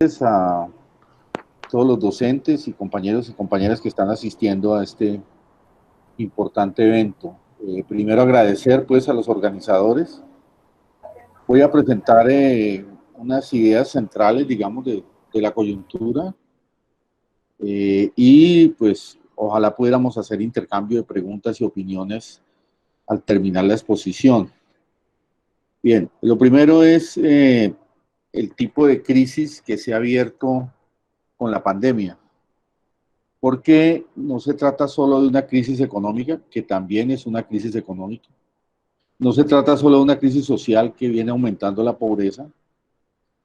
A todos los docentes y compañeros y compañeras que están asistiendo a este importante evento. Primero agradecer pues a los organizadores. Voy a presentar unas ideas centrales, digamos, de la coyuntura y pues ojalá pudiéramos hacer intercambio de preguntas y opiniones al terminar la exposición. Bien, lo primero es el tipo de crisis que se ha abierto con la pandemia. Porque no se trata solo de una crisis económica, que también es una crisis económica. No se trata solo de una crisis social que viene aumentando la pobreza,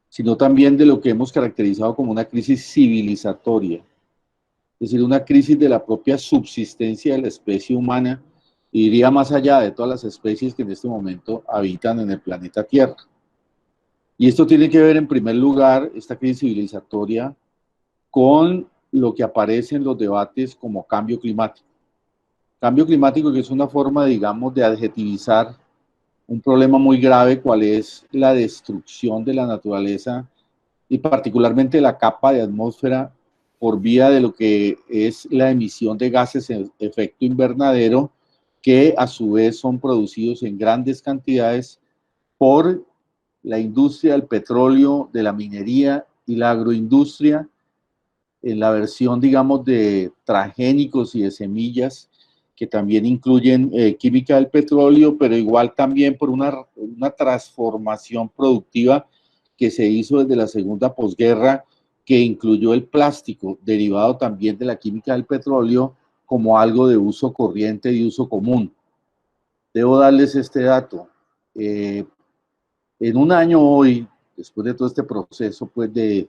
sino también de lo que hemos caracterizado como una crisis civilizatoria, es decir, una crisis de la propia subsistencia de la especie humana, y iría más allá de todas las especies que en este momento habitan en el planeta Tierra. Y esto tiene que ver, en primer lugar, esta crisis civilizatoria, con lo que aparece en los debates como cambio climático. Cambio climático, que es una forma, digamos, de adjetivizar un problema muy grave, cual es la destrucción de la naturaleza y particularmente la capa de atmósfera por vía de lo que es la emisión de gases de efecto invernadero, que a su vez son producidos en grandes cantidades por la industria del petróleo, de la minería y la agroindustria, en la versión, digamos, de transgénicos y de semillas, que también incluyen química del petróleo, pero igual también por una transformación productiva que se hizo desde la segunda posguerra, que incluyó el plástico, derivado también de la química del petróleo, como algo de uso corriente y uso común. Debo darles este dato. En un año hoy, después de todo este proceso pues, de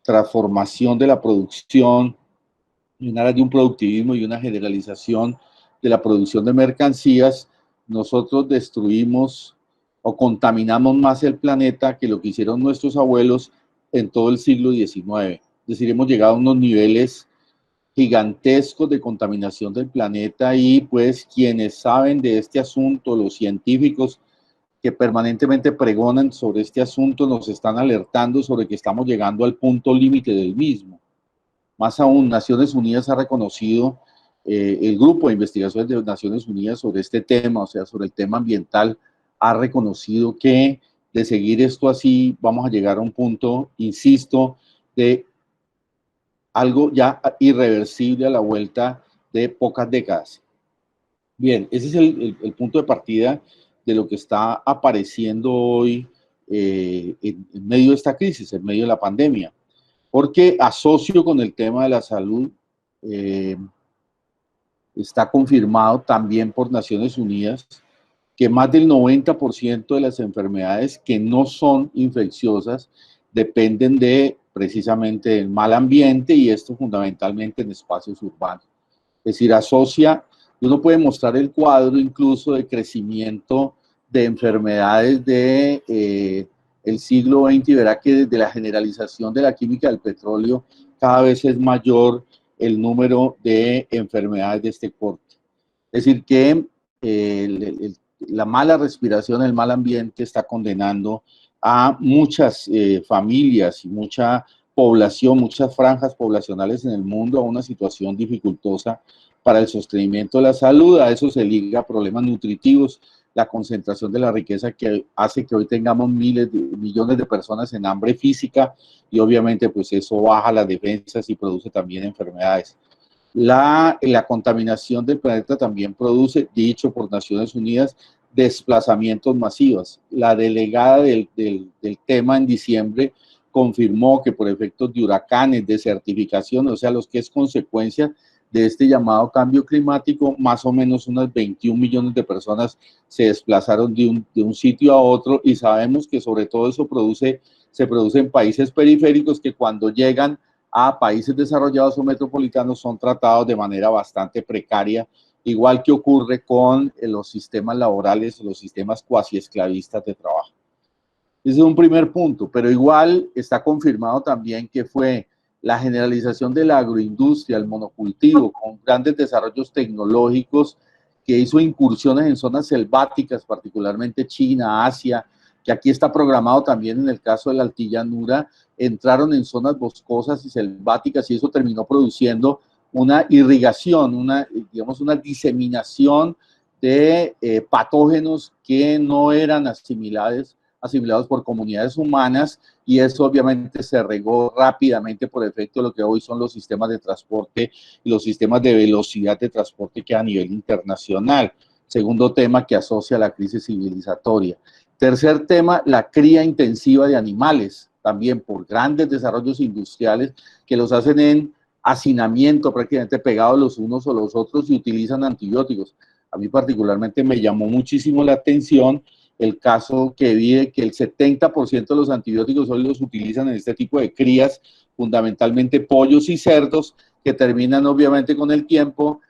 transformación de la producción, y en aras de un productivismo y una generalización de la producción de mercancías, nosotros destruimos o contaminamos más el planeta que lo que hicieron nuestros abuelos en todo el siglo XIX. Es decir, hemos llegado a unos niveles gigantescos de contaminación del planeta, y pues quienes saben de este asunto, los científicos que permanentemente pregonan sobre este asunto, nos están alertando sobre que estamos llegando al punto límite del mismo. Más aún, Naciones Unidas ha reconocido, el grupo de investigaciones de Naciones Unidas sobre este tema, o sea, sobre el tema ambiental, ha reconocido que de seguir esto así vamos a llegar a un punto, insisto, de algo ya irreversible a la vuelta de pocas décadas. Bien, ese es el punto de partida de lo que está apareciendo hoy en medio de esta crisis, en medio de la pandemia, porque asocio con el tema de la salud. eh, Está confirmado también por Naciones Unidas que más del 90% de las enfermedades que no son infecciosas dependen de precisamente del mal ambiente, y esto fundamentalmente en espacios urbanos. Es decir, asocia, uno puede mostrar el cuadro incluso de crecimiento de enfermedades el siglo XX, y verá que desde la generalización de la química del petróleo cada vez es mayor el número de enfermedades de este corte. Es decir, que la mala respiración, el mal ambiente está condenando a muchas familias y mucha población, muchas franjas poblacionales en el mundo a una situación dificultosa para el sostenimiento de la salud. A eso se liga problemas nutritivos, la concentración de la riqueza que hace que hoy tengamos millones de personas en hambre física, y obviamente pues eso baja las defensas y produce también enfermedades. La contaminación del planeta también produce, dicho por Naciones Unidas, desplazamientos masivos. La delegada del tema en diciembre confirmó que por efectos de huracanes, desertificación, o sea, los que es consecuencia de este llamado cambio climático, más o menos unas 21 millones de personas se desplazaron de un sitio a otro, y sabemos que sobre todo eso se produce en países periféricos, que cuando llegan a países desarrollados o metropolitanos son tratados de manera bastante precaria, igual que ocurre con los sistemas laborales, los sistemas cuasi esclavistas de trabajo. Ese es un primer punto, pero igual está confirmado también que fue la generalización de la agroindustria, el monocultivo, con grandes desarrollos tecnológicos, que hizo incursiones en zonas selváticas, particularmente China, Asia, que aquí está programado también en el caso de la altillanura, entraron en zonas boscosas y selváticas y eso terminó produciendo una irrigación, digamos, una diseminación de patógenos que no eran asimilados por comunidades humanas, y eso obviamente se regó rápidamente por efecto de lo que hoy son los sistemas de transporte y los sistemas de velocidad de transporte que a nivel internacional. Segundo tema que asocia a la crisis civilizatoria. Tercer tema, la cría intensiva de animales, también por grandes desarrollos industriales que los hacen en hacinamiento, prácticamente pegados los unos o los otros, y utilizan antibióticos. A mí particularmente me llamó muchísimo la atención el caso que vi de que el 70% de los antibióticos hoy los utilizan en este tipo de crías, fundamentalmente pollos y cerdos, que terminan obviamente con el tiempo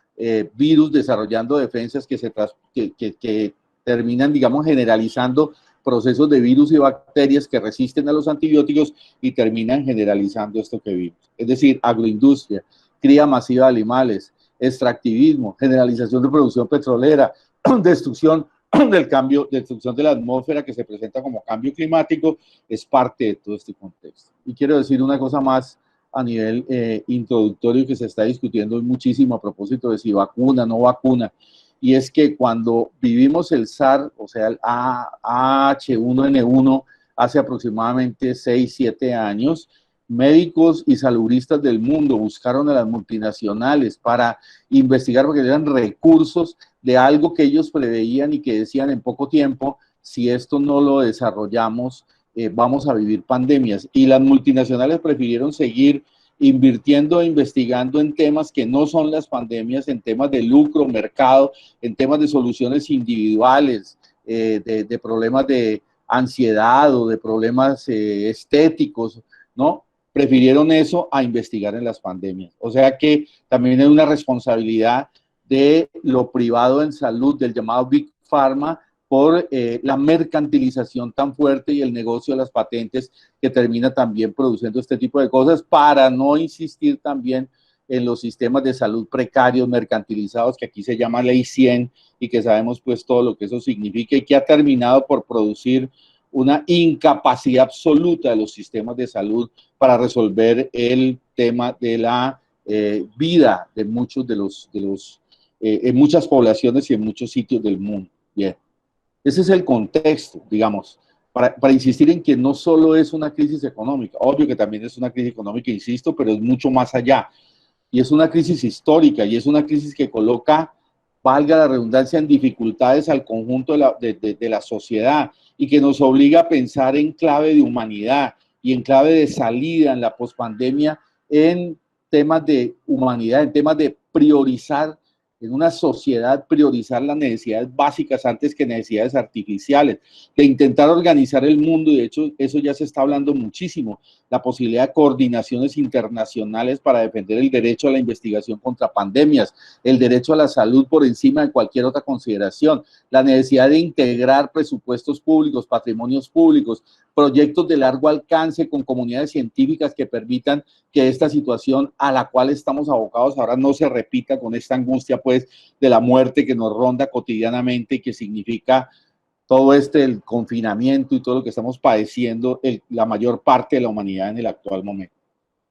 virus desarrollando defensas que terminan, digamos, generalizando procesos de virus y bacterias que resisten a los antibióticos y terminan generalizando esto que vimos. Es decir, agroindustria, cría masiva de animales, extractivismo, generalización de producción petrolera, destrucción del cambio, destrucción de la atmósfera que se presenta como cambio climático, es parte de todo este contexto. Y quiero decir una cosa más a nivel introductorio que se está discutiendo muchísimo a propósito de si vacuna, no vacuna, y es que cuando vivimos el SARS, o sea, el H1N1, hace aproximadamente 6, 7 años, médicos y saludistas del mundo buscaron a las multinacionales para investigar, porque eran recursos de algo que ellos preveían y que decían en poco tiempo, si esto no lo desarrollamos, vamos a vivir pandemias. Y las multinacionales prefirieron seguir invirtiendo e investigando en temas que no son las pandemias, en temas de lucro, mercado, en temas de soluciones individuales, de problemas de ansiedad o de problemas estéticos, ¿no? Prefirieron eso a investigar en las pandemias. O sea que también hay una responsabilidad de lo privado en salud, del llamado Big Pharma, por la mercantilización tan fuerte y el negocio de las patentes que termina también produciendo este tipo de cosas, para no insistir también en los sistemas de salud precarios, mercantilizados, que aquí se llama Ley 100 y que sabemos pues todo lo que eso significa y que ha terminado por producir una incapacidad absoluta de los sistemas de salud para resolver el tema de la vida de muchos en muchas poblaciones y en muchos sitios del mundo. Bien. Ese es el contexto, digamos, para insistir en que no solo es una crisis económica, obvio que también es una crisis económica, insisto, pero es mucho más allá. Y es una crisis histórica y es una crisis que coloca, valga la redundancia, en dificultades al conjunto de la sociedad y que nos obliga a pensar en clave de humanidad y en clave de salida en la pospandemia, en temas de humanidad, en temas de priorizar en una sociedad, priorizar las necesidades básicas antes que necesidades artificiales, de intentar organizar el mundo, y de hecho eso ya se está hablando muchísimo, la posibilidad de coordinaciones internacionales para defender el derecho a la investigación contra pandemias, el derecho a la salud por encima de cualquier otra consideración, la necesidad de integrar presupuestos públicos, patrimonios públicos, proyectos de largo alcance con comunidades científicas que permitan que esta situación a la cual estamos abocados ahora no se repita, con esta angustia pues de la muerte que nos ronda cotidianamente y que significa todo el confinamiento y todo lo que estamos padeciendo la mayor parte de la humanidad en el actual momento.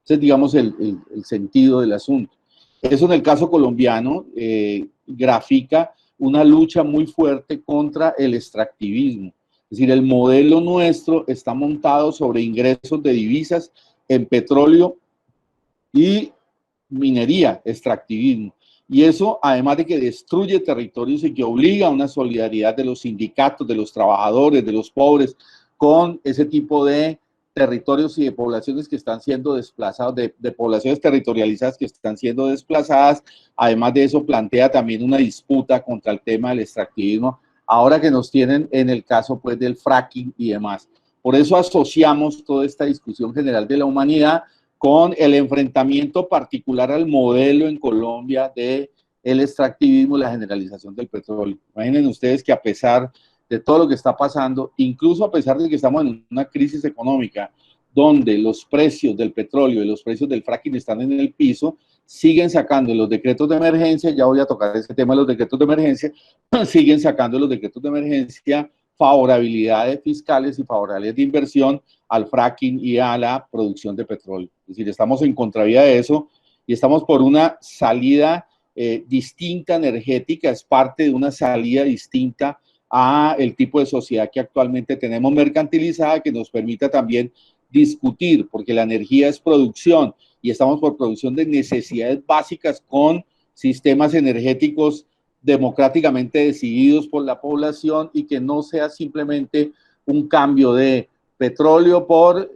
Ese es, digamos, el sentido del asunto. Eso en el caso colombiano grafica una lucha muy fuerte contra el extractivismo. Es decir, el modelo nuestro está montado sobre ingresos de divisas en petróleo y minería, extractivismo. Y eso, además de que destruye territorios y que obliga a una solidaridad de los sindicatos, de los trabajadores, de los pobres, con ese tipo de territorios y de poblaciones que están siendo desplazados, de poblaciones territorializadas que están siendo desplazadas. Además de eso, plantea también una disputa contra el tema del extractivismo, ahora que nos tienen en el caso pues del fracking y demás. Por eso asociamos toda esta discusión general de la humanidad con el enfrentamiento particular al modelo en Colombia de el extractivismo y la generalización del petróleo. Imaginen ustedes que a pesar de todo lo que está pasando, incluso a pesar de que estamos en una crisis económica donde los precios del petróleo y los precios del fracking están en el piso, siguen sacando los decretos de emergencia, ya voy a tocar ese tema de los decretos de emergencia, siguen sacando los decretos de emergencia favorabilidades fiscales y favorabilidades de inversión al fracking y a la producción de petróleo. Es decir, estamos en contravía de eso y estamos por una salida distinta energética, es parte de una salida distinta a el tipo de sociedad que actualmente tenemos mercantilizada, que nos permita también discutir, porque la energía es producción y estamos por producción de necesidades básicas con sistemas energéticos democráticamente decididos por la población y que no sea simplemente un cambio de petróleo por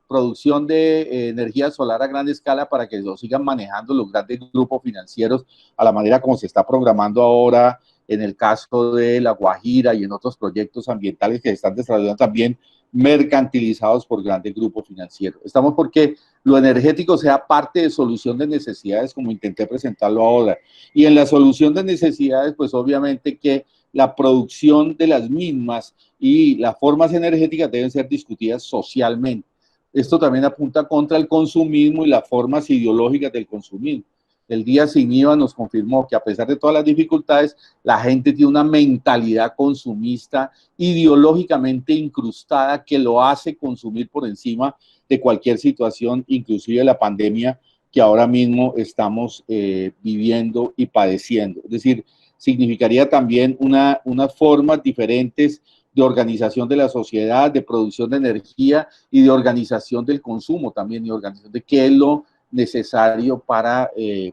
producción de energía solar a gran escala para que lo sigan manejando los grandes grupos financieros a la manera como se está programando ahora en el caso de La Guajira y en otros proyectos ambientales que se están desarrollando también mercantilizados por grandes grupos financieros. Estamos porque lo energético sea parte de solución de necesidades, como intenté presentarlo ahora. Y en la solución de necesidades, pues obviamente que la producción de las mismas y las formas energéticas deben ser discutidas socialmente. Esto también apunta contra el consumismo y las formas ideológicas del consumismo. El día sin IVA nos confirmó que a pesar de todas las dificultades, la gente tiene una mentalidad consumista ideológicamente incrustada que lo hace consumir por encima de cualquier situación, inclusive la pandemia que ahora mismo estamos viviendo y padeciendo. Es decir, significaría también unas formas diferentes de organización de la sociedad, de producción de energía y de organización del consumo también, y organización de qué es lo necesario para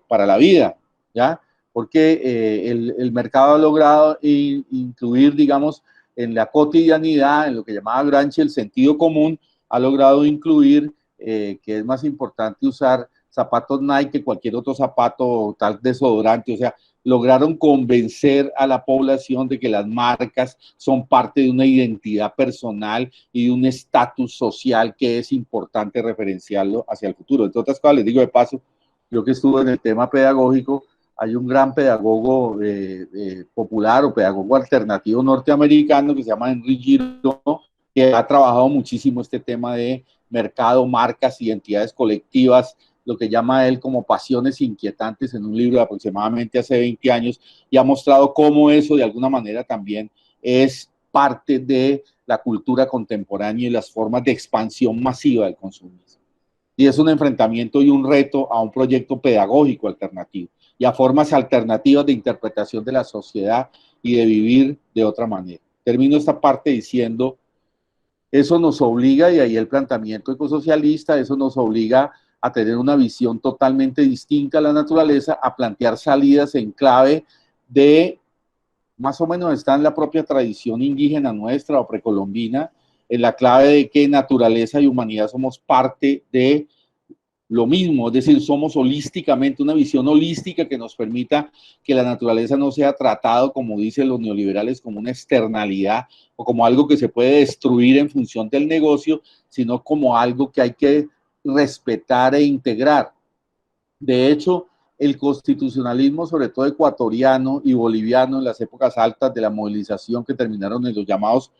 la vida, ¿ya? Porque el mercado ha logrado incluir, digamos, en la cotidianidad, en lo que llamaba Gramsci el sentido común, ha logrado incluir que es más importante usar zapatos Nike que cualquier otro zapato o tal desodorante, o sea, lograron convencer a la población de que las marcas son parte de una identidad personal y de un estatus social que es importante referenciarlo hacia el futuro. Entre otras cosas, les digo de paso, yo que estuve en el tema pedagógico, hay un gran pedagogo popular o pedagogo alternativo norteamericano que se llama Henry Giro, que ha trabajado muchísimo este tema de mercado, marcas, identidades colectivas, lo que llama él como pasiones inquietantes en un libro de aproximadamente hace 20 años y ha mostrado cómo eso de alguna manera también es parte de la cultura contemporánea y las formas de expansión masiva del consumismo. Y es un enfrentamiento y un reto a un proyecto pedagógico alternativo y a formas alternativas de interpretación de la sociedad y de vivir de otra manera. Termino esta parte diciendo, eso nos obliga, y ahí el planteamiento ecosocialista, eso nos obliga a tener una visión totalmente distinta a la naturaleza, a plantear salidas en clave de, más o menos está en la propia tradición indígena nuestra o precolombina, en la clave de que naturaleza y humanidad somos parte de lo mismo, es decir, somos holísticamente, una visión holística que nos permita que la naturaleza no sea tratado, como dicen los neoliberales, como una externalidad o como algo que se puede destruir en función del negocio, sino como algo que hay que respetar e integrar. De hecho, el constitucionalismo, sobre todo ecuatoriano y boliviano, en las épocas altas de la movilización que terminaron en los llamados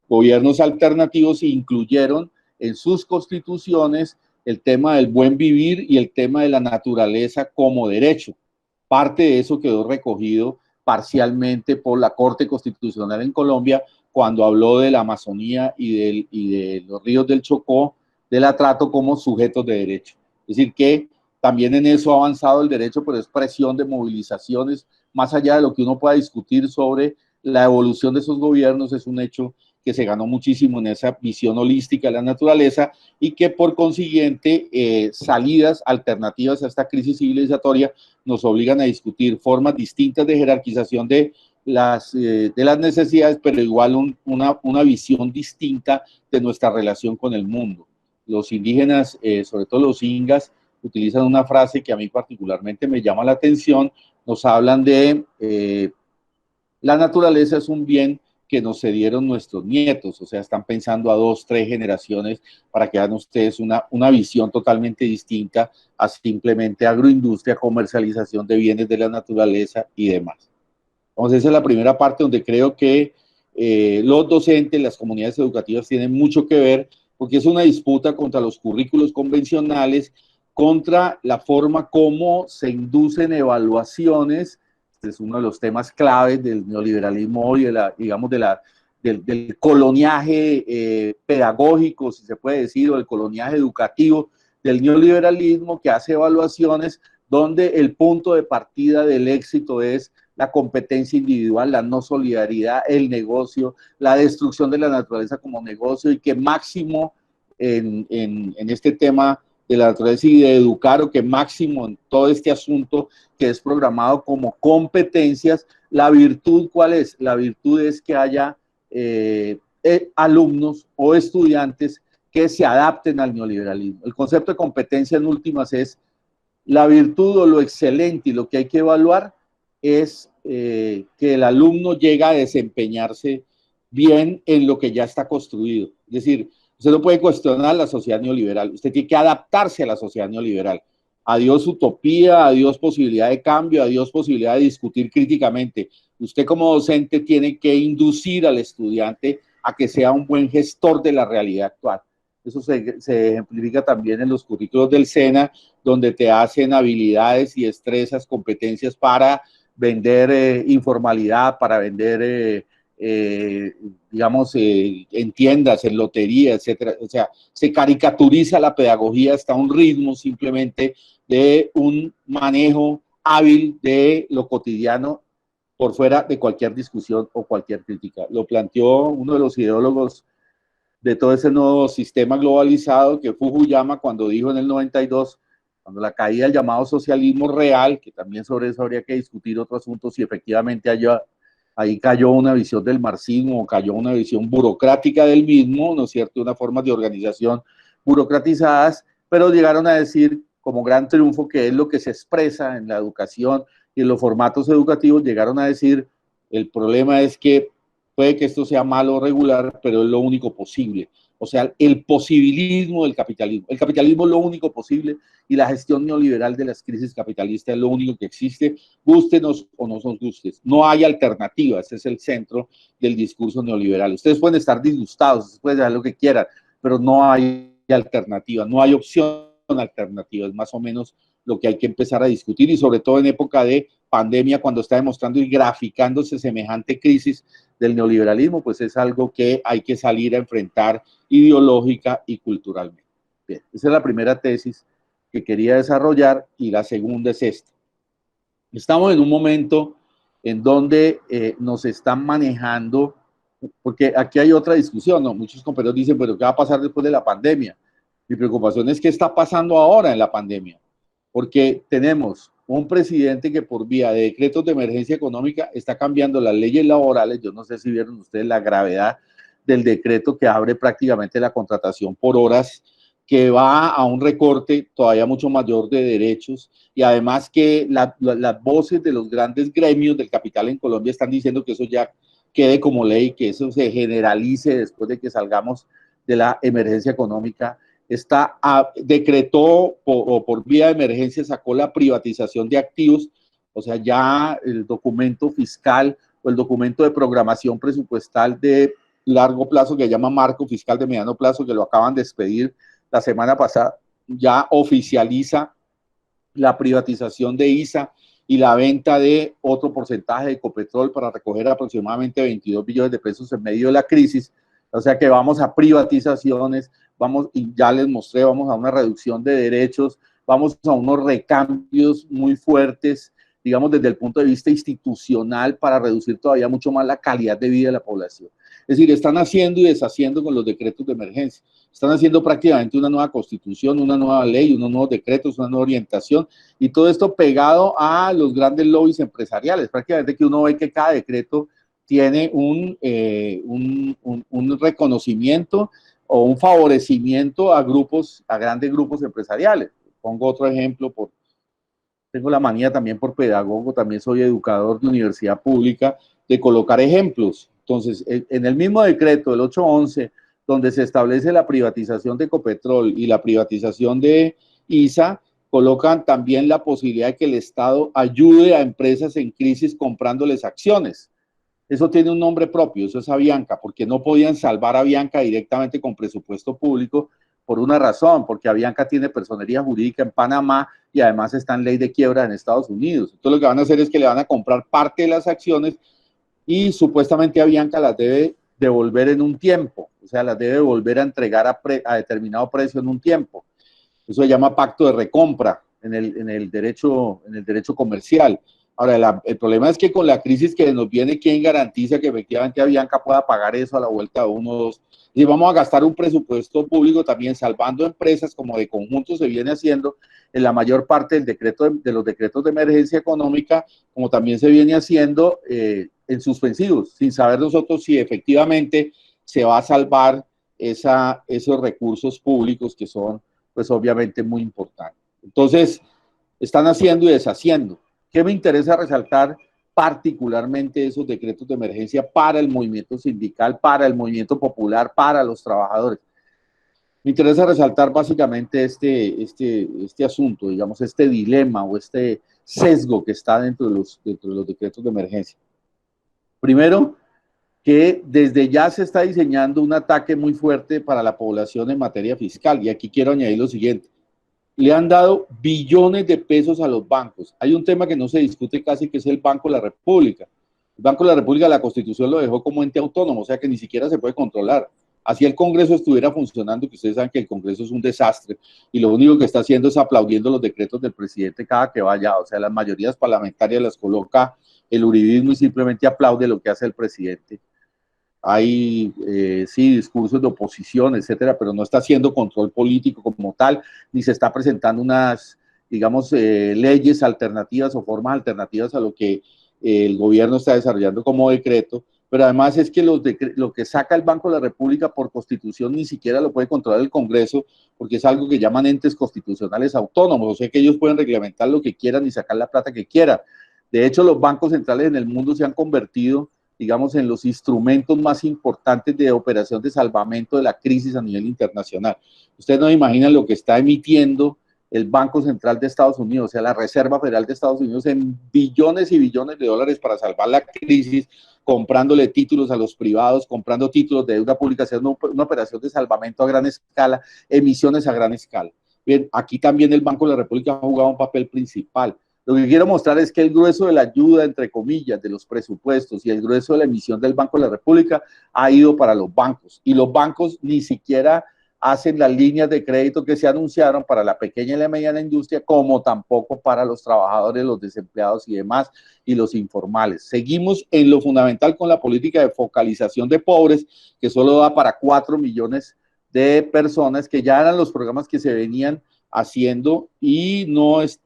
gobiernos alternativos, incluyeron en sus constituciones el tema del buen vivir y el tema de la naturaleza como derecho. Parte de eso quedó recogido parcialmente por la Corte Constitucional en Colombia cuando habló de la Amazonía y de los ríos del Chocó, del atrato como sujetos de derecho. Es decir, que también en eso ha avanzado el derecho, pero es presión de movilizaciones, más allá de lo que uno pueda discutir sobre la evolución de esos gobiernos, es un hecho que se ganó muchísimo en esa visión holística de la naturaleza y que por consiguiente salidas alternativas a esta crisis civilizatoria nos obligan a discutir formas distintas de jerarquización de las necesidades, pero igual una visión distinta de nuestra relación con el mundo. Los indígenas, sobre todo los ingas, utilizan una frase que a mí particularmente me llama la atención, nos hablan de la naturaleza es un bien que nos cedieron nuestros nietos, o sea, están pensando a 2, 3 generaciones para que hagan ustedes una visión totalmente distinta a simplemente agroindustria, comercialización de bienes de la naturaleza y demás. Entonces, esa es la primera parte donde creo que los docentes, las comunidades educativas tienen mucho que ver, porque es una disputa contra los currículos convencionales, contra la forma como se inducen evaluaciones. Este es uno de los temas claves del neoliberalismo hoy, digamos, de la del coloniaje pedagógico, si se puede decir, o del coloniaje educativo del neoliberalismo, que hace evaluaciones donde el punto de partida del éxito es la competencia individual, la no solidaridad, el negocio, la destrucción de la naturaleza como negocio, y que máximo en este tema de la naturaleza y de educar, o que máximo en todo este asunto que es programado como competencias, la virtud, ¿cuál es? La virtud es que haya alumnos o estudiantes que se adapten al neoliberalismo. El concepto de competencia en últimas es la virtud o lo excelente, y lo que hay que evaluar es que el alumno llega a desempeñarse bien en lo que ya está construido. Es decir, usted no puede cuestionar la sociedad neoliberal, usted tiene que adaptarse a la sociedad neoliberal. Adiós utopía, adiós posibilidad de cambio, adiós posibilidad de discutir críticamente. Usted como docente tiene que inducir al estudiante a que sea un buen gestor de la realidad actual. Eso se ejemplifica también en los currículos del SENA, donde te hacen habilidades y destrezas, competencias para vender informalidad, para vender, digamos, en tiendas, en lotería, etcétera. O sea, se caricaturiza la pedagogía hasta un ritmo simplemente de un manejo hábil de lo cotidiano por fuera de cualquier discusión o cualquier crítica. Lo planteó uno de los ideólogos de todo ese nuevo sistema globalizado, que Fukuyama, cuando dijo en el 92, cuando la caída del llamado socialismo real, que también sobre eso habría que discutir otro asunto, si efectivamente ahí cayó una visión del marxismo, o cayó una visión burocrática del mismo, ¿no es cierto?, una forma de organización burocratizadas, pero llegaron a decir como gran triunfo, que es lo que se expresa en la educación y en los formatos educativos, llegaron a decir, el problema es que puede que esto sea malo o regular, pero es lo único posible. O sea, el posibilismo del capitalismo. El capitalismo es lo único posible, y la gestión neoliberal de las crisis capitalistas es lo único que existe, gústenos o no nos gustes. No hay alternativa, ese es el centro del discurso neoliberal. Ustedes pueden estar disgustados, ustedes pueden hacer lo que quieran, pero no hay alternativa, no hay opción alternativa, es más o menos lo que hay que empezar a discutir, y sobre todo en época de pandemia, cuando está demostrando y graficándose semejante crisis del neoliberalismo, pues es algo que hay que salir a enfrentar ideológica y culturalmente. Bien, esa es la primera tesis que quería desarrollar, y la segunda es esta. Estamos en un momento en donde nos están manejando, porque aquí hay otra discusión, ¿no? Muchos compañeros dicen, pero ¿qué va a pasar después de la pandemia? Mi preocupación es qué está pasando ahora en la pandemia, porque tenemos un presidente que por vía de decretos de emergencia económica está cambiando las leyes laborales. Yo no sé si vieron ustedes la gravedad del decreto que abre prácticamente la contratación por horas, que va a un recorte todavía mucho mayor de derechos, y además que las voces de los grandes gremios del capital en Colombia están diciendo que eso ya quede como ley, que eso se generalice después de que salgamos de la emergencia económica. Decretó por vía de emergencia, sacó la privatización de activos, o sea, ya el documento fiscal o el documento de programación presupuestal de largo plazo, que llama marco fiscal de mediano plazo, que lo acaban de expedir la semana pasada, ya oficializa la privatización de ISA y la venta de otro porcentaje de Ecopetrol para recoger aproximadamente 22 billones de pesos en medio de la crisis. O sea que vamos a privatizaciones, vamos, y ya les mostré, vamos a una reducción de derechos, vamos a unos recambios muy fuertes, digamos, desde el punto de vista institucional, para reducir todavía mucho más la calidad de vida de la población. Es decir, están haciendo y deshaciendo con los decretos de emergencia. Están haciendo prácticamente una nueva constitución, una nueva ley, unos nuevos decretos, una nueva orientación, y todo esto pegado a los grandes lobbies empresariales. Prácticamente que uno ve que cada decreto tiene un reconocimiento o un favorecimiento a grupos, a grandes grupos empresariales. Pongo otro ejemplo, tengo la manía también por pedagogo, también soy educador de universidad pública, de colocar ejemplos. Entonces, en el mismo decreto, el 811, donde se establece la privatización de Ecopetrol y la privatización de ISA, colocan también la posibilidad de que el Estado ayude a empresas en crisis comprándoles acciones. Eso tiene un nombre propio, eso es Avianca, porque no podían salvar a Avianca directamente con presupuesto público por una razón, porque Avianca tiene personería jurídica en Panamá y además está en ley de quiebra en Estados Unidos. Entonces lo que van a hacer es que le van a comprar parte de las acciones, y supuestamente Avianca las debe devolver en un tiempo, o sea, las debe volver a entregar a determinado precio en un tiempo. Eso se llama pacto de recompra en el derecho comercial. Ahora, el problema es que con la crisis que nos viene, ¿quién garantiza que efectivamente Avianca pueda pagar eso a la vuelta de 1 o 2? Y vamos a gastar un presupuesto público también salvando empresas, como de conjunto se viene haciendo en la mayor parte del de los decretos de emergencia económica, como también se viene haciendo en suspensivos, sin saber nosotros si efectivamente se va a salvar esos recursos públicos que son, pues obviamente, muy importantes. Entonces, están haciendo y deshaciendo. ¿Qué me interesa resaltar? Particularmente esos decretos de emergencia para el movimiento sindical, para el movimiento popular, para los trabajadores. Me interesa resaltar básicamente este asunto, digamos, este dilema o este sesgo que está dentro de los decretos de emergencia. Primero, que desde ya se está diseñando un ataque muy fuerte para la población en materia fiscal. Y aquí quiero añadir lo siguiente. Le han dado billones de pesos a los bancos. Hay un tema que no se discute casi, que es el Banco de la República. El Banco de la República, la Constitución lo dejó como ente autónomo, o sea que ni siquiera se puede controlar. Así el Congreso estuviera funcionando, que ustedes saben que el Congreso es un desastre, y lo único que está haciendo es aplaudiendo los decretos del presidente cada que vaya, o sea, las mayorías parlamentarias las coloca el uribismo y simplemente aplaude lo que hace el presidente. Hay, sí, discursos de oposición, etcétera, pero no está haciendo control político como tal, ni se está presentando unas, digamos, leyes alternativas o formas alternativas a lo que el gobierno está desarrollando como decreto. Pero además es que lo que saca el Banco de la República por constitución ni siquiera lo puede controlar el Congreso, porque es algo que llaman entes constitucionales autónomos, o sea que ellos pueden reglamentar lo que quieran y sacar la plata que quieran. De hecho, los bancos centrales en el mundo se han convertido, digamos, en los instrumentos más importantes de operación de salvamento de la crisis a nivel internacional. Ustedes no imaginan lo que está emitiendo el Banco Central de Estados Unidos, o sea, la Reserva Federal de Estados Unidos, en billones y billones de dólares para salvar la crisis, comprándole títulos a los privados, comprando títulos de deuda pública, haciendo una operación de salvamento a gran escala, emisiones a gran escala. Bien, aquí también el Banco de la República ha jugado un papel principal. Lo que quiero mostrar es que el grueso de la ayuda, entre comillas, de los presupuestos y el grueso de la emisión del Banco de la República ha ido para los bancos. Y los bancos ni siquiera hacen las líneas de crédito que se anunciaron para la pequeña y la mediana industria, como tampoco para los trabajadores, los desempleados y demás, y los informales. Seguimos en lo fundamental con la política de focalización de pobres, que solo da para 4 millones de personas, que ya eran los programas que se venían haciendo, y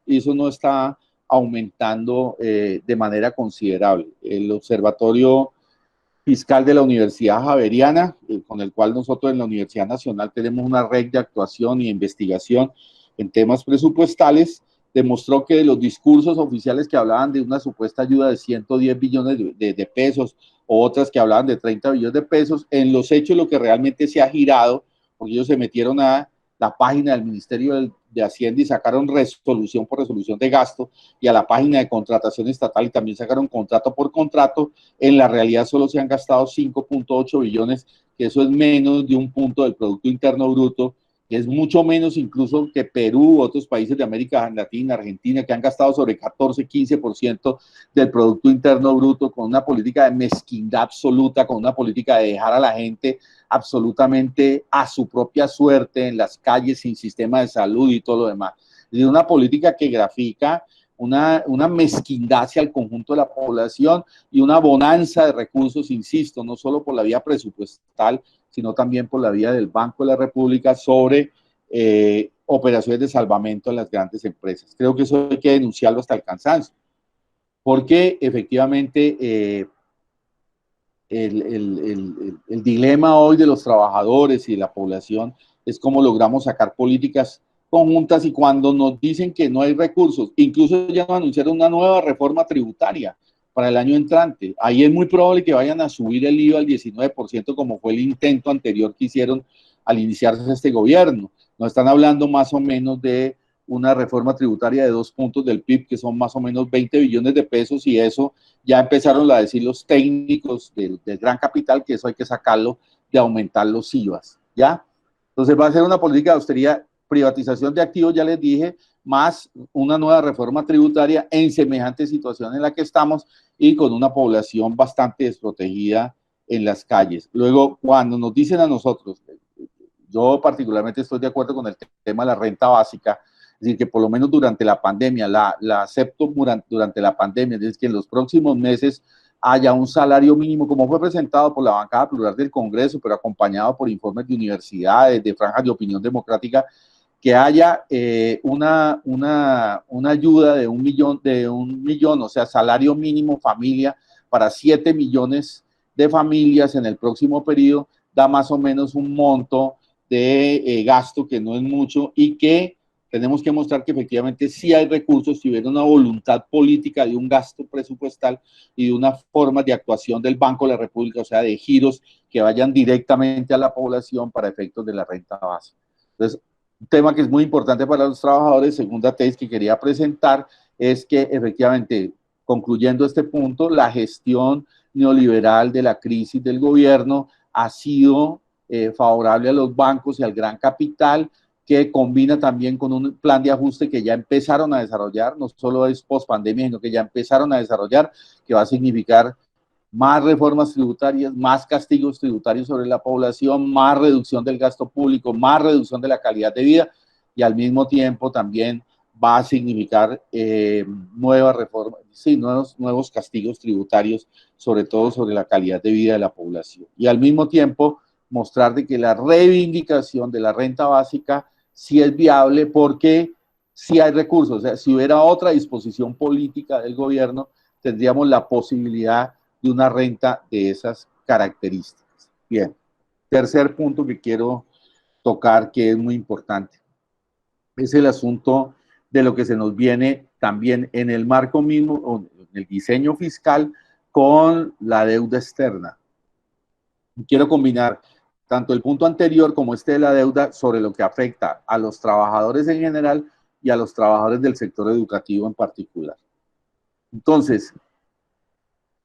eso no está aumentando de manera considerable. El Observatorio Fiscal de la Universidad Javeriana, con el cual nosotros en la Universidad Nacional tenemos una red de actuación y investigación en temas presupuestales, demostró que los discursos oficiales que hablaban de una supuesta ayuda de 110 billones de pesos, o otras que hablaban de 30 billones de pesos, en los hechos lo que realmente se ha girado, porque ellos se metieron a la página del Ministerio de Hacienda y sacaron resolución por resolución de gasto, y a la página de contratación estatal, y también sacaron contrato por contrato. En la realidad solo se han gastado 5.8 billones, que eso es menos de un punto del Producto Interno Bruto, que es mucho menos incluso que Perú u otros países de América Latina, Argentina, que han gastado sobre 14, 15% del Producto Interno Bruto, con una política de mezquindad absoluta, con una política de dejar a la gente absolutamente a su propia suerte en las calles, sin sistema de salud y todo lo demás. Es una política que grafica una mezquindad hacia el conjunto de la población y una bonanza de recursos, insisto, no solo por la vía presupuestal, sino también por la vía del Banco de la República sobre operaciones de salvamento de las grandes empresas. Creo que eso hay que denunciarlo hasta el cansancio, porque efectivamente el dilema hoy de los trabajadores y de la población es cómo logramos sacar políticas conjuntas, y cuando nos dicen que no hay recursos, incluso ya nos anunciaron una nueva reforma tributaria para el año entrante. Ahí es muy probable que vayan a subir el IVA al 19%, como fue el intento anterior que hicieron al iniciarse este gobierno. Nos están hablando más o menos de una reforma tributaria de 2 puntos del PIB, que son más o menos 20 billones de pesos, y eso ya empezaron a decir los técnicos del gran capital, que eso hay que sacarlo de aumentar los IVAs, ¿ya? Entonces va a ser una política de austeridad, privatización de activos, ya les dije, más una nueva reforma tributaria en semejante situación en la que estamos, y con una población bastante desprotegida en las calles. Luego, cuando nos dicen a nosotros, yo particularmente estoy de acuerdo con el tema de la renta básica, es decir, que por lo menos durante la pandemia, la acepto durante la pandemia, es decir, que en los próximos meses haya un salario mínimo, como fue presentado por la bancada plural del Congreso, pero acompañado por informes de universidades, de franjas de opinión democrática, que haya una ayuda de un millón, o sea, salario mínimo familia para 7 millones de familias en el próximo periodo, da más o menos un monto de gasto que no es mucho y que tenemos que mostrar que efectivamente sí hay recursos, si hubiera una voluntad política de un gasto presupuestal y de una forma de actuación del Banco de la República, o sea, de giros que vayan directamente a la población para efectos de la renta básica. Entonces, un tema que es muy importante para los trabajadores, segunda tesis que quería presentar, es que efectivamente, concluyendo este punto, la gestión neoliberal de la crisis del gobierno ha sido favorable a los bancos y al gran capital, que combina también con un plan de ajuste que ya empezaron a desarrollar, no solo es post pandemia, sino que ya empezaron a desarrollar, que va a significar más reformas tributarias, más castigos tributarios sobre la población, más reducción del gasto público, más reducción de la calidad de vida y al mismo tiempo también va a significar nuevas reformas, sí, nuevos castigos tributarios, sobre todo sobre la calidad de vida de la población. Y al mismo tiempo mostrar de que la reivindicación de la renta básica sí es viable porque sí hay recursos. O sea, si hubiera otra disposición política del gobierno, tendríamos la posibilidad de una renta de esas características. Bien, tercer punto que quiero tocar, que es muy importante, es el asunto de lo que se nos viene también en el marco mismo, o en el diseño fiscal, con la deuda externa. Quiero combinar tanto el punto anterior como este de la deuda sobre lo que afecta a los trabajadores en general y a los trabajadores del sector educativo en particular. Entonces,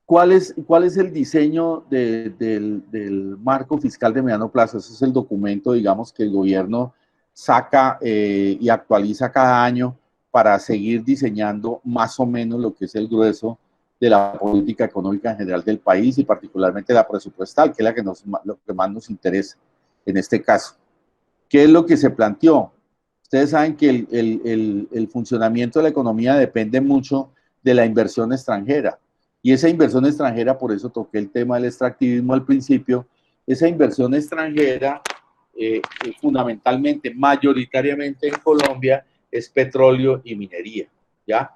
¿cuál es el diseño del marco fiscal de mediano plazo? Ese es el documento, digamos, que el gobierno saca y actualiza cada año para seguir diseñando más o menos lo que es el grueso de la política económica en general del país y particularmente la presupuestal, que es lo que más nos interesa en este caso. ¿Qué es lo que se planteó? Ustedes saben que el funcionamiento de la economía depende mucho de la inversión extranjera. Y esa inversión extranjera, por eso toqué el tema del extractivismo al principio, esa inversión extranjera, fundamentalmente, mayoritariamente en Colombia, es petróleo y minería, ¿ya?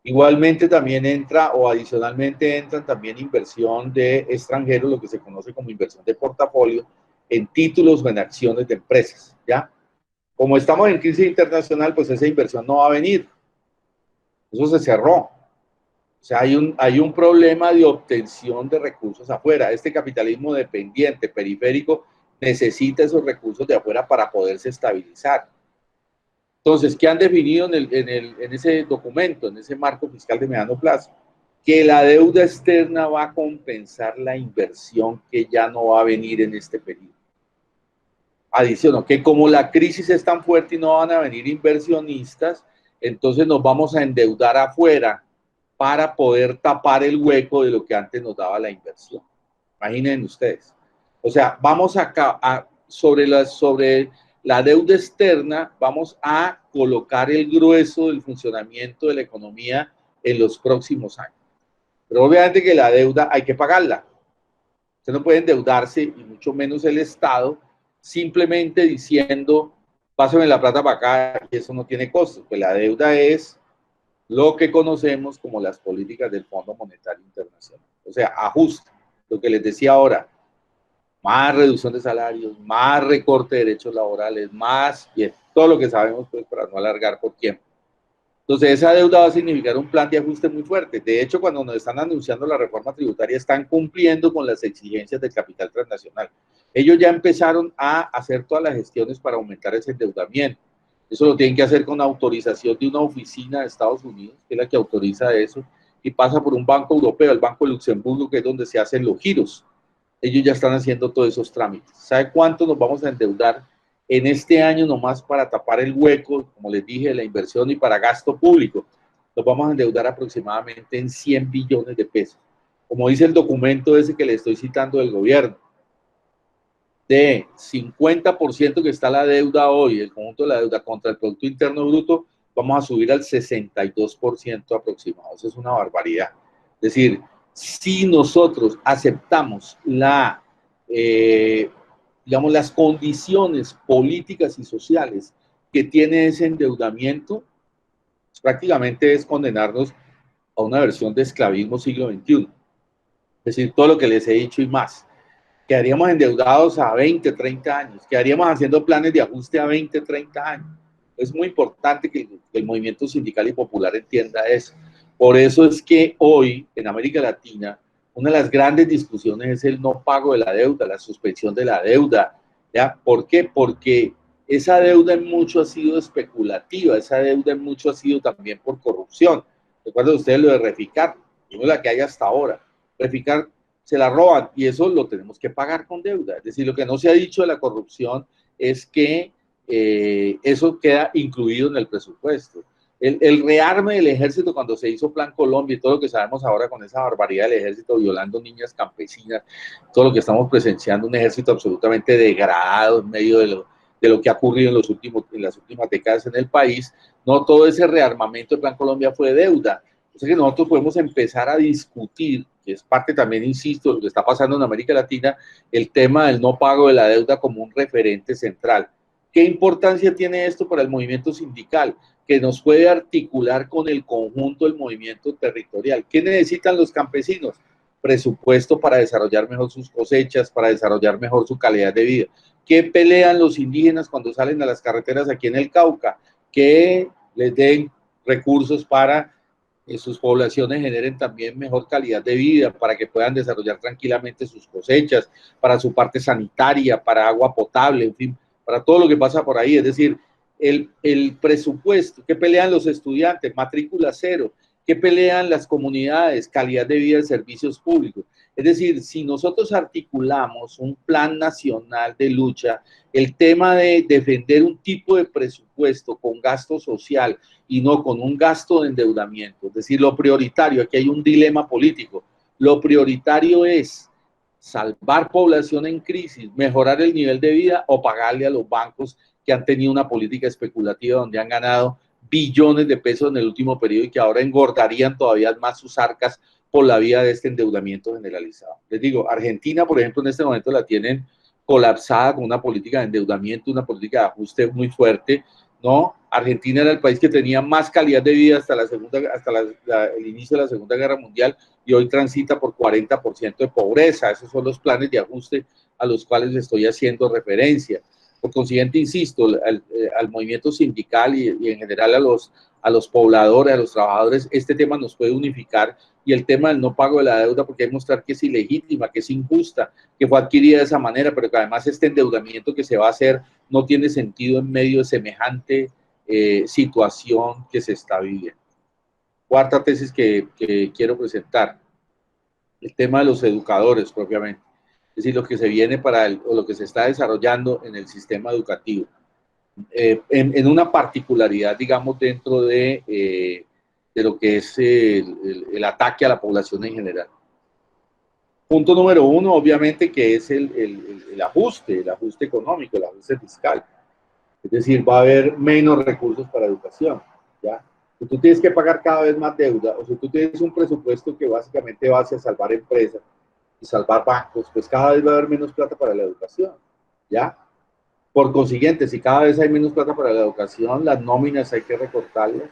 Igualmente también entra, o adicionalmente entran también inversión de extranjeros, lo que se conoce como inversión de portafolio, en títulos o en acciones de empresas, ¿ya? Como estamos en crisis internacional, pues esa inversión no va a venir. Eso se cerró. O sea, hay un problema de obtención de recursos afuera. Este capitalismo dependiente, periférico, necesita esos recursos de afuera para poderse estabilizar. Entonces, ¿qué han definido en ese documento, en ese marco fiscal de mediano plazo? Que la deuda externa va a compensar la inversión que ya no va a venir en este periodo. Adiciono, que como la crisis es tan fuerte y no van a venir inversionistas, entonces nos vamos a endeudar afuera para poder tapar el hueco de lo que antes nos daba la inversión. Imaginen ustedes. O sea, vamos sobre la deuda externa, vamos a colocar el grueso del funcionamiento de la economía en los próximos años. Pero obviamente que la deuda hay que pagarla. Usted no puede endeudarse, y mucho menos el Estado, simplemente diciendo, pásame la plata para acá, y eso no tiene costos. Pues la deuda es lo que conocemos como las políticas del Fondo Monetario Internacional. O sea, ajuste, lo que les decía ahora, más reducción de salarios, más recorte de derechos laborales, más, bien, todo lo que sabemos, pues, para no alargar por tiempo. Entonces, esa deuda va a significar un plan de ajuste muy fuerte. De hecho, cuando nos están anunciando la reforma tributaria, están cumpliendo con las exigencias del capital transnacional. Ellos ya empezaron a hacer todas las gestiones para aumentar ese endeudamiento. Eso lo tienen que hacer con autorización de una oficina de Estados Unidos, que es la que autoriza eso, y pasa por un banco europeo, el Banco de Luxemburgo, que es donde se hacen los giros. Ellos ya están haciendo todos esos trámites. ¿Sabe cuánto nos vamos a endeudar en este año nomás para tapar el hueco, como les dije, de la inversión y para gasto público? Nos vamos a endeudar aproximadamente en 100 billones de pesos. como dice el documento ese que le estoy citando del gobierno, de 50% que está la deuda hoy, el conjunto de la deuda contra el Producto Interno Bruto, vamos a subir al 62% aproximado. Eso es una barbaridad. Es decir, si nosotros aceptamos digamos, las condiciones políticas y sociales que tiene ese endeudamiento, pues prácticamente es condenarnos a una versión de esclavismo siglo XXI. Es decir, todo lo que les he dicho y más. Quedaríamos endeudados a 20, 30 años, quedaríamos haciendo planes de ajuste a 20, 30 años. Es muy importante que el movimiento sindical y popular entienda eso. Por eso es que hoy, en América Latina, una de las grandes discusiones es el no pago de la deuda, la suspensión de la deuda. ¿Ya? ¿Por qué? Porque esa deuda en mucho ha sido especulativa, esa deuda en mucho ha sido también por corrupción. Recuerden ustedes lo de Reficar, no la que hay hasta ahora. Reficar se la roban y eso lo tenemos que pagar con deuda. Es decir, lo que no se ha dicho de la corrupción es que eso queda incluido en el presupuesto. El rearme del ejército cuando se hizo Plan Colombia y todo lo que sabemos ahora con esa barbaridad del ejército violando niñas campesinas, todo lo que estamos presenciando, un ejército absolutamente degradado en medio de lo que ha ocurrido en las últimas décadas en el país, no todo ese rearmamento de Plan Colombia fue deuda. O sea que nosotros podemos empezar a discutir, que es parte también, insisto, de lo que está pasando en América Latina, el tema del no pago de la deuda como un referente central. ¿Qué importancia tiene esto para el movimiento sindical? Que nos puede articular con el conjunto del movimiento territorial. ¿Qué necesitan los campesinos? Presupuesto para desarrollar mejor sus cosechas, para desarrollar mejor su calidad de vida. ¿Qué pelean los indígenas cuando salen a las carreteras aquí en el Cauca? Que les den recursos para sus poblaciones generen también mejor calidad de vida, para que puedan desarrollar tranquilamente sus cosechas, para su parte sanitaria, para agua potable, en fin, para todo lo que pasa por ahí. Es decir, el presupuesto, ¿qué pelean los estudiantes? Matrícula cero. ¿Qué pelean las comunidades? Calidad de vida de servicios públicos. Es decir, si nosotros articulamos un plan nacional de lucha, el tema de defender un tipo de presupuesto con gasto social y no con un gasto de endeudamiento, es decir, lo prioritario, aquí hay un dilema político, lo prioritario es salvar población en crisis, mejorar el nivel de vida o pagarle a los bancos que han tenido una política especulativa donde han ganado billones de pesos en el último periodo y que ahora engordarían todavía más sus arcas por la vía de este endeudamiento generalizado. Les digo, Argentina, por ejemplo, en este momento la tienen colapsada con una política de endeudamiento, una política de ajuste muy fuerte, ¿no? Argentina era el país que tenía más calidad de vida hasta el inicio de la Segunda Guerra Mundial y hoy transita por 40% de pobreza. Esos son los planes de ajuste a los cuales estoy haciendo referencia. Por consiguiente, insisto, al movimiento sindical y en general a los pobladores, a los trabajadores, este tema nos puede unificar y el tema del no pago de la deuda, porque hay que mostrar que es ilegítima, que es injusta, que fue adquirida de esa manera, pero que además este endeudamiento que se va a hacer no tiene sentido en medio de semejante situación que se está viviendo. Cuarta tesis que quiero presentar, el tema de los educadores propiamente, es decir, lo que se viene o lo que se está desarrollando en el sistema educativo, en una particularidad, digamos, dentro de lo que es el ataque a la población en general. Punto número uno, obviamente, que es el ajuste económico, el ajuste fiscal. Es decir, va a haber menos recursos para educación, ¿ya? Si tú tienes que pagar cada vez más deuda, o si tú tienes un presupuesto que básicamente va hacia salvar empresas y salvar bancos, pues cada vez va a haber menos plata para la educación, ¿ya? Por consiguiente, si cada vez hay menos plata para la educación, las nóminas hay que recortarlas,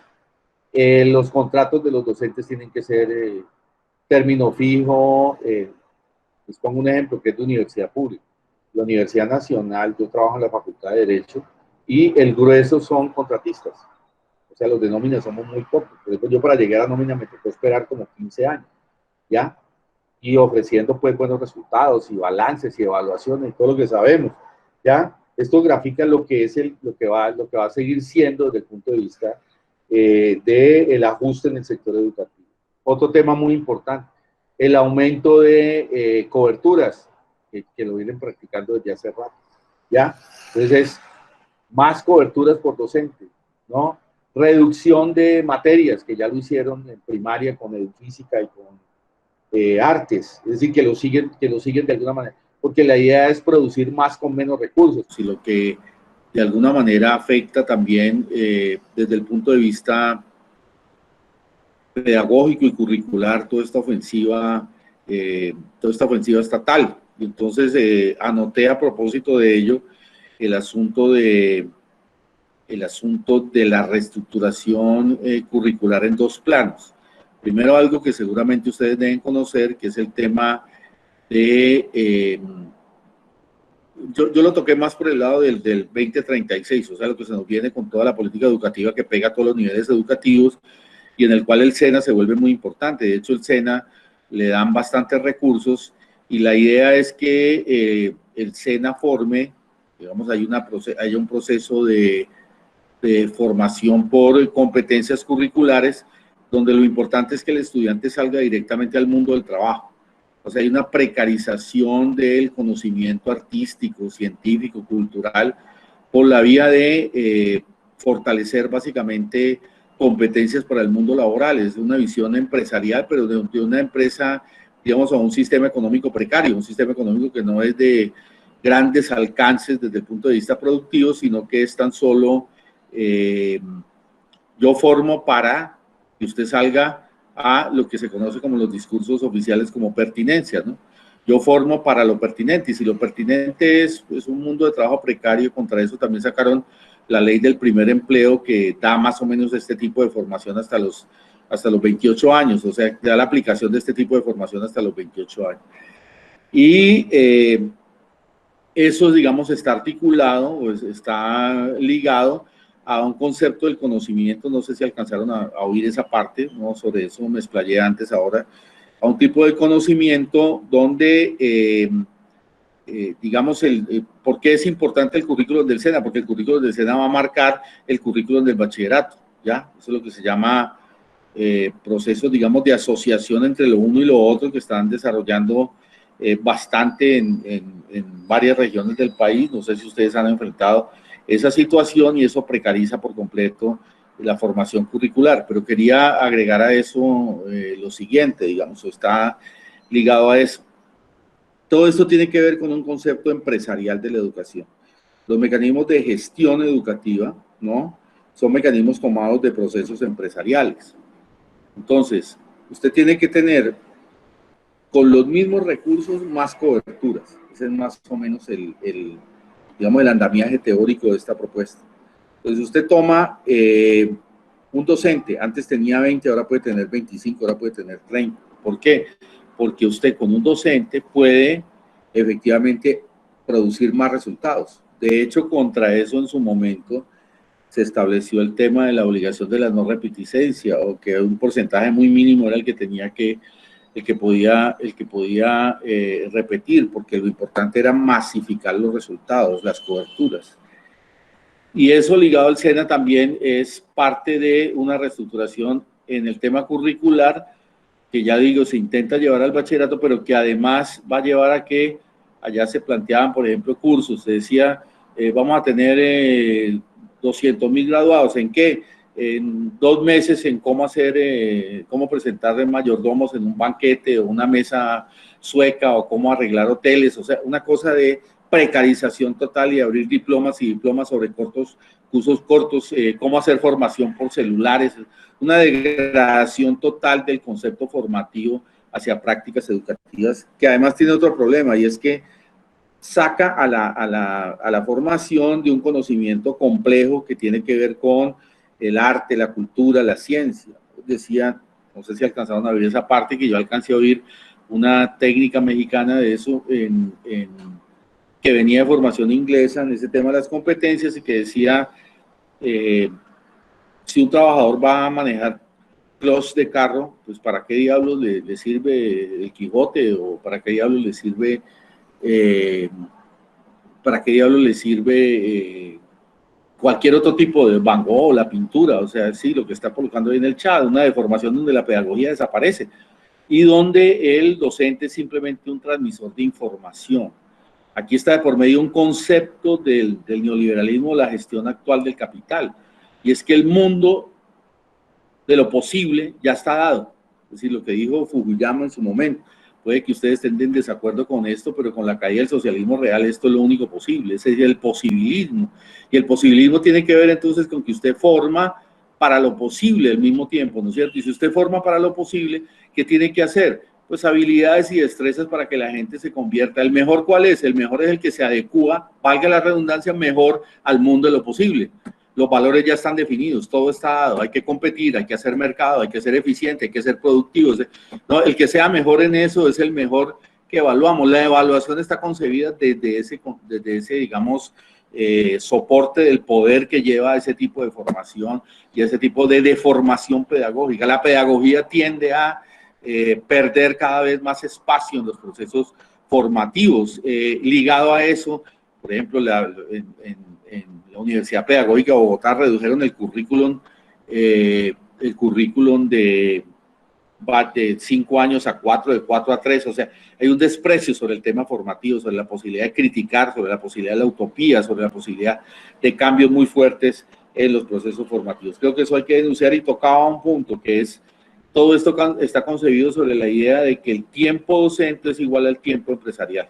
los contratos de los docentes tienen que ser término fijo. Les pongo un ejemplo que es de universidad pública. La Universidad Nacional, yo trabajo en la Facultad de Derecho y el grueso son contratistas. O sea, los de nómina somos muy pocos. Por ejemplo, yo para llegar a nómina me tocó esperar como 15 años, ¿ya? Y ofreciendo pues buenos resultados y balances y evaluaciones y todo lo que sabemos, ¿ya? Esto grafica lo que es lo que va a seguir siendo desde el punto de vista del ajuste en el sector educativo. Otro tema muy importante, el aumento de coberturas, que lo vienen practicando desde hace rato, ¿ya? Entonces es más coberturas por docente, ¿no? Reducción de materias, que ya lo hicieron en primaria con Edufísica y con artes, es decir, que lo siguen de alguna manera, porque la idea es producir más con menos recursos, y lo que de alguna manera afecta también desde el punto de vista pedagógico y curricular toda esta ofensiva estatal. Y entonces anoté a propósito de ello el asunto de la reestructuración curricular en dos planos. Primero, algo que seguramente ustedes deben conocer, que es el tema de, yo lo toqué más por el lado del 2036, o sea, lo que se nos viene con toda la política educativa que pega a todos los niveles educativos y en el cual el SENA se vuelve muy importante. De hecho, el SENA le dan bastantes recursos y la idea es que el SENA forme, digamos, haya un proceso de formación por competencias curriculares, donde lo importante es que el estudiante salga directamente al mundo del trabajo. O sea, hay una precarización del conocimiento artístico, científico, cultural, por la vía de fortalecer básicamente competencias para el mundo laboral. Es una visión empresarial, pero de una empresa, digamos, a un sistema económico precario, un sistema económico que no es de grandes alcances desde el punto de vista productivo, sino que es tan solo yo formo para que usted salga a lo que se conoce como los discursos oficiales como pertinencia, ¿no? Yo formo para lo pertinente, y si lo pertinente es un mundo de trabajo precario, contra eso también sacaron la ley del primer empleo que da más o menos este tipo de formación hasta los 28 años, o sea, da la aplicación de este tipo de formación hasta los 28 años. Y eso, digamos, está articulado o está ligado a un concepto del conocimiento, no sé si alcanzaron a oír esa parte, ¿no? Sobre eso me explayé antes ahora, a un tipo de conocimiento donde, digamos, ¿por qué es importante el currículum del SENA? Porque el currículum del SENA va a marcar el currículum del bachillerato, ¿ya? Eso es lo que se llama procesos, digamos, de asociación entre lo uno y lo otro que están desarrollando bastante en varias regiones del país. No sé si ustedes han enfrentado esa situación y eso precariza por completo la formación curricular, pero quería agregar a eso lo siguiente, digamos, está ligado a eso. Todo esto tiene que ver con un concepto empresarial de la educación. Los mecanismos de gestión educativa, ¿no? Son mecanismos tomados de procesos empresariales. Entonces, usted tiene que tener con los mismos recursos más coberturas. Ese es más o menos digamos, el andamiaje teórico de esta propuesta. Entonces, usted toma un docente, antes tenía 20, ahora puede tener 25, ahora puede tener 30. ¿Por qué? Porque usted con un docente puede efectivamente producir más resultados. De hecho, contra eso en su momento se estableció el tema de la obligación de la no repeticencia, o que un porcentaje muy mínimo era el que podía repetir, porque lo importante era masificar los resultados, las coberturas. Y eso ligado al SENA también es parte de una reestructuración en el tema curricular, que ya digo, se intenta llevar al bachillerato, pero que además va a llevar a que allá se planteaban, por ejemplo, cursos. Se decía, vamos a tener 200.000 graduados. ¿En qué? En 2 meses en cómo hacer, cómo presentar mayordomos en un banquete o una mesa sueca, o cómo arreglar hoteles. O sea, una cosa de precarización total y abrir diplomas y diplomas sobre cursos cortos, cómo hacer formación por celulares, una degradación total del concepto formativo hacia prácticas educativas, que además tiene otro problema, y es que saca a la formación de un conocimiento complejo que tiene que ver con el arte, la cultura, la ciencia. Decía, no sé si alcanzaron a oír esa parte, que yo alcancé a oír una técnica mexicana de eso que venía de formación inglesa en ese tema de las competencias, y que decía, si un trabajador va a manejar clutch de carro, pues ¿para qué diablos le sirve el Quijote? ¿O para qué diablos le sirve cualquier otro tipo de Van Gogh o la pintura? O sea, sí, lo que está colocando ahí en el chat, una deformación donde la pedagogía desaparece y donde el docente es simplemente un transmisor de información. Aquí está de por medio un concepto del neoliberalismo, la gestión actual del capital, y es que el mundo de lo posible ya está dado. Es decir, lo que dijo Fukuyama en su momento. Puede que ustedes estén en desacuerdo con esto, pero con la caída del socialismo real esto es lo único posible, ese es el posibilismo. Y el posibilismo tiene que ver entonces con que usted forma para lo posible al mismo tiempo, ¿no es cierto? Y si usted forma para lo posible, ¿qué tiene que hacer? Pues habilidades y destrezas para que la gente se convierta. ¿El mejor cuál es? El mejor es el que se adecúa, valga la redundancia, mejor al mundo de lo posible. Los valores ya están definidos, todo está dado, hay que competir, hay que hacer mercado, hay que ser eficiente, hay que ser productivos. No, el que sea mejor en eso es el mejor que evaluamos. La evaluación está concebida desde ese digamos, soporte del poder que lleva a ese tipo de formación y a ese tipo de deformación pedagógica. La pedagogía tiende a perder cada vez más espacio en los procesos formativos. Ligado a eso, por ejemplo, en la Universidad Pedagógica de Bogotá redujeron el currículum de 5 años a 4, de 4 a 3, o sea, hay un desprecio sobre el tema formativo, sobre la posibilidad de criticar, sobre la posibilidad de la utopía, sobre la posibilidad de cambios muy fuertes en los procesos formativos. Creo que eso hay que denunciar y tocaba un punto que es, todo esto está concebido sobre la idea de que el tiempo docente es igual al tiempo empresarial.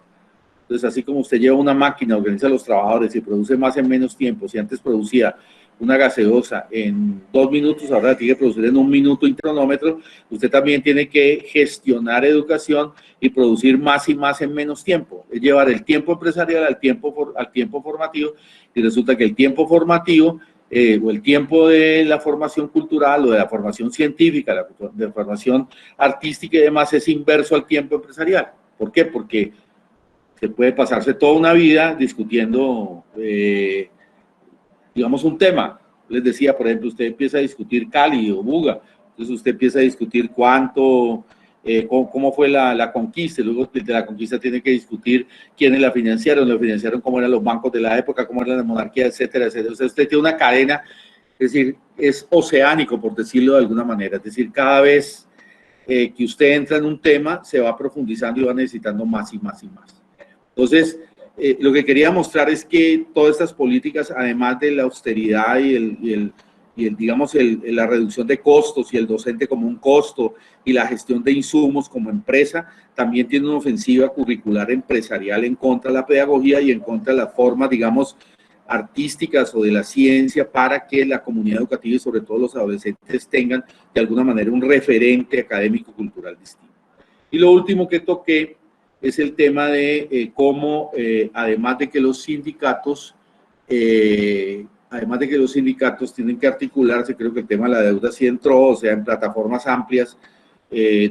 Entonces, así como usted lleva una máquina, organiza a los trabajadores y produce más en menos tiempo, si antes producía una gaseosa en 2 minutos, ahora tiene que producir en 1 minuto y cronómetro, usted también tiene que gestionar educación y producir más y más en menos tiempo. Es llevar el tiempo empresarial al tiempo formativo, y resulta que el tiempo formativo o el tiempo de la formación cultural o de la formación científica, de la formación artística y demás es inverso al tiempo empresarial. ¿Por qué? Porque se puede pasarse toda una vida discutiendo, digamos, un tema. Les decía, por ejemplo, usted empieza a discutir Cali o Buga, entonces usted empieza a discutir cómo fue la conquista, y luego de la conquista tiene que discutir quiénes la financiaron, cómo eran los bancos de la época, cómo era la monarquía, etcétera, etcétera. O sea, usted tiene una cadena, es decir, es oceánico, por decirlo de alguna manera, es decir, cada vez que usted entra en un tema, se va profundizando y va necesitando más y más y más. Entonces, lo que quería mostrar es que todas estas políticas, además de la austeridad digamos, la reducción de costos y el docente como un costo y la gestión de insumos como empresa, también tiene una ofensiva curricular empresarial en contra de la pedagogía y en contra de las formas, digamos, artísticas o de la ciencia para que la comunidad educativa y sobre todo los adolescentes tengan de alguna manera un referente académico-cultural distinto. Y lo último que toqué es el tema de cómo, además de que los sindicatos tienen que articularse, creo que el tema de la deuda sí entró, o sea, en plataformas amplias,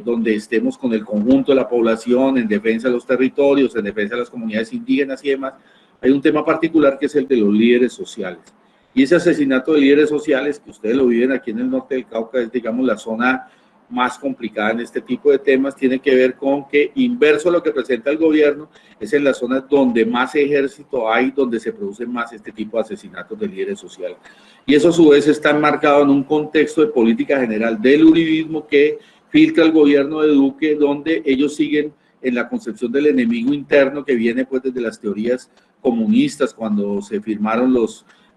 donde estemos con el conjunto de la población en defensa de los territorios, en defensa de las comunidades indígenas y demás. Hay un tema particular que es el de los líderes sociales. Y ese asesinato de líderes sociales, que ustedes lo viven aquí en el norte del Cauca, es, digamos, la zona más complicada en este tipo de temas, tiene que ver con que, inverso a lo que presenta el gobierno, es en las zonas donde más ejército hay, donde se producen más este tipo de asesinatos de líderes sociales. Y eso a su vez está enmarcado en un contexto de política general del uribismo que filtra el gobierno de Duque, donde ellos siguen en la concepción del enemigo interno que viene pues desde las teorías comunistas, cuando se firmaron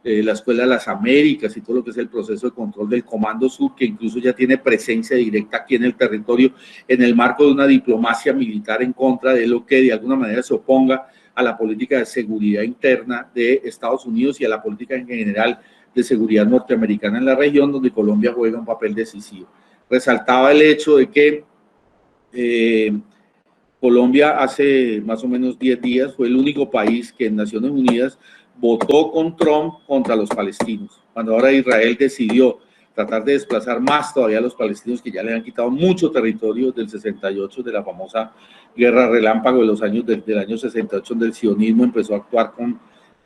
la Escuela de las Américas y todo lo que es el proceso de control del Comando Sur, que incluso ya tiene presencia directa aquí en el territorio en el marco de una diplomacia militar en contra de lo que de alguna manera se oponga a la política de seguridad interna de Estados Unidos y a la política en general de seguridad norteamericana en la región, donde Colombia juega un papel decisivo. Resaltaba el hecho de que Colombia hace más o menos 10 días fue el único país que en Naciones Unidas votó con Trump contra los palestinos, cuando ahora Israel decidió tratar de desplazar más todavía a los palestinos, que ya le han quitado mucho territorio del 68, de la famosa guerra relámpago de los años del año 68, donde el sionismo empezó a actuar con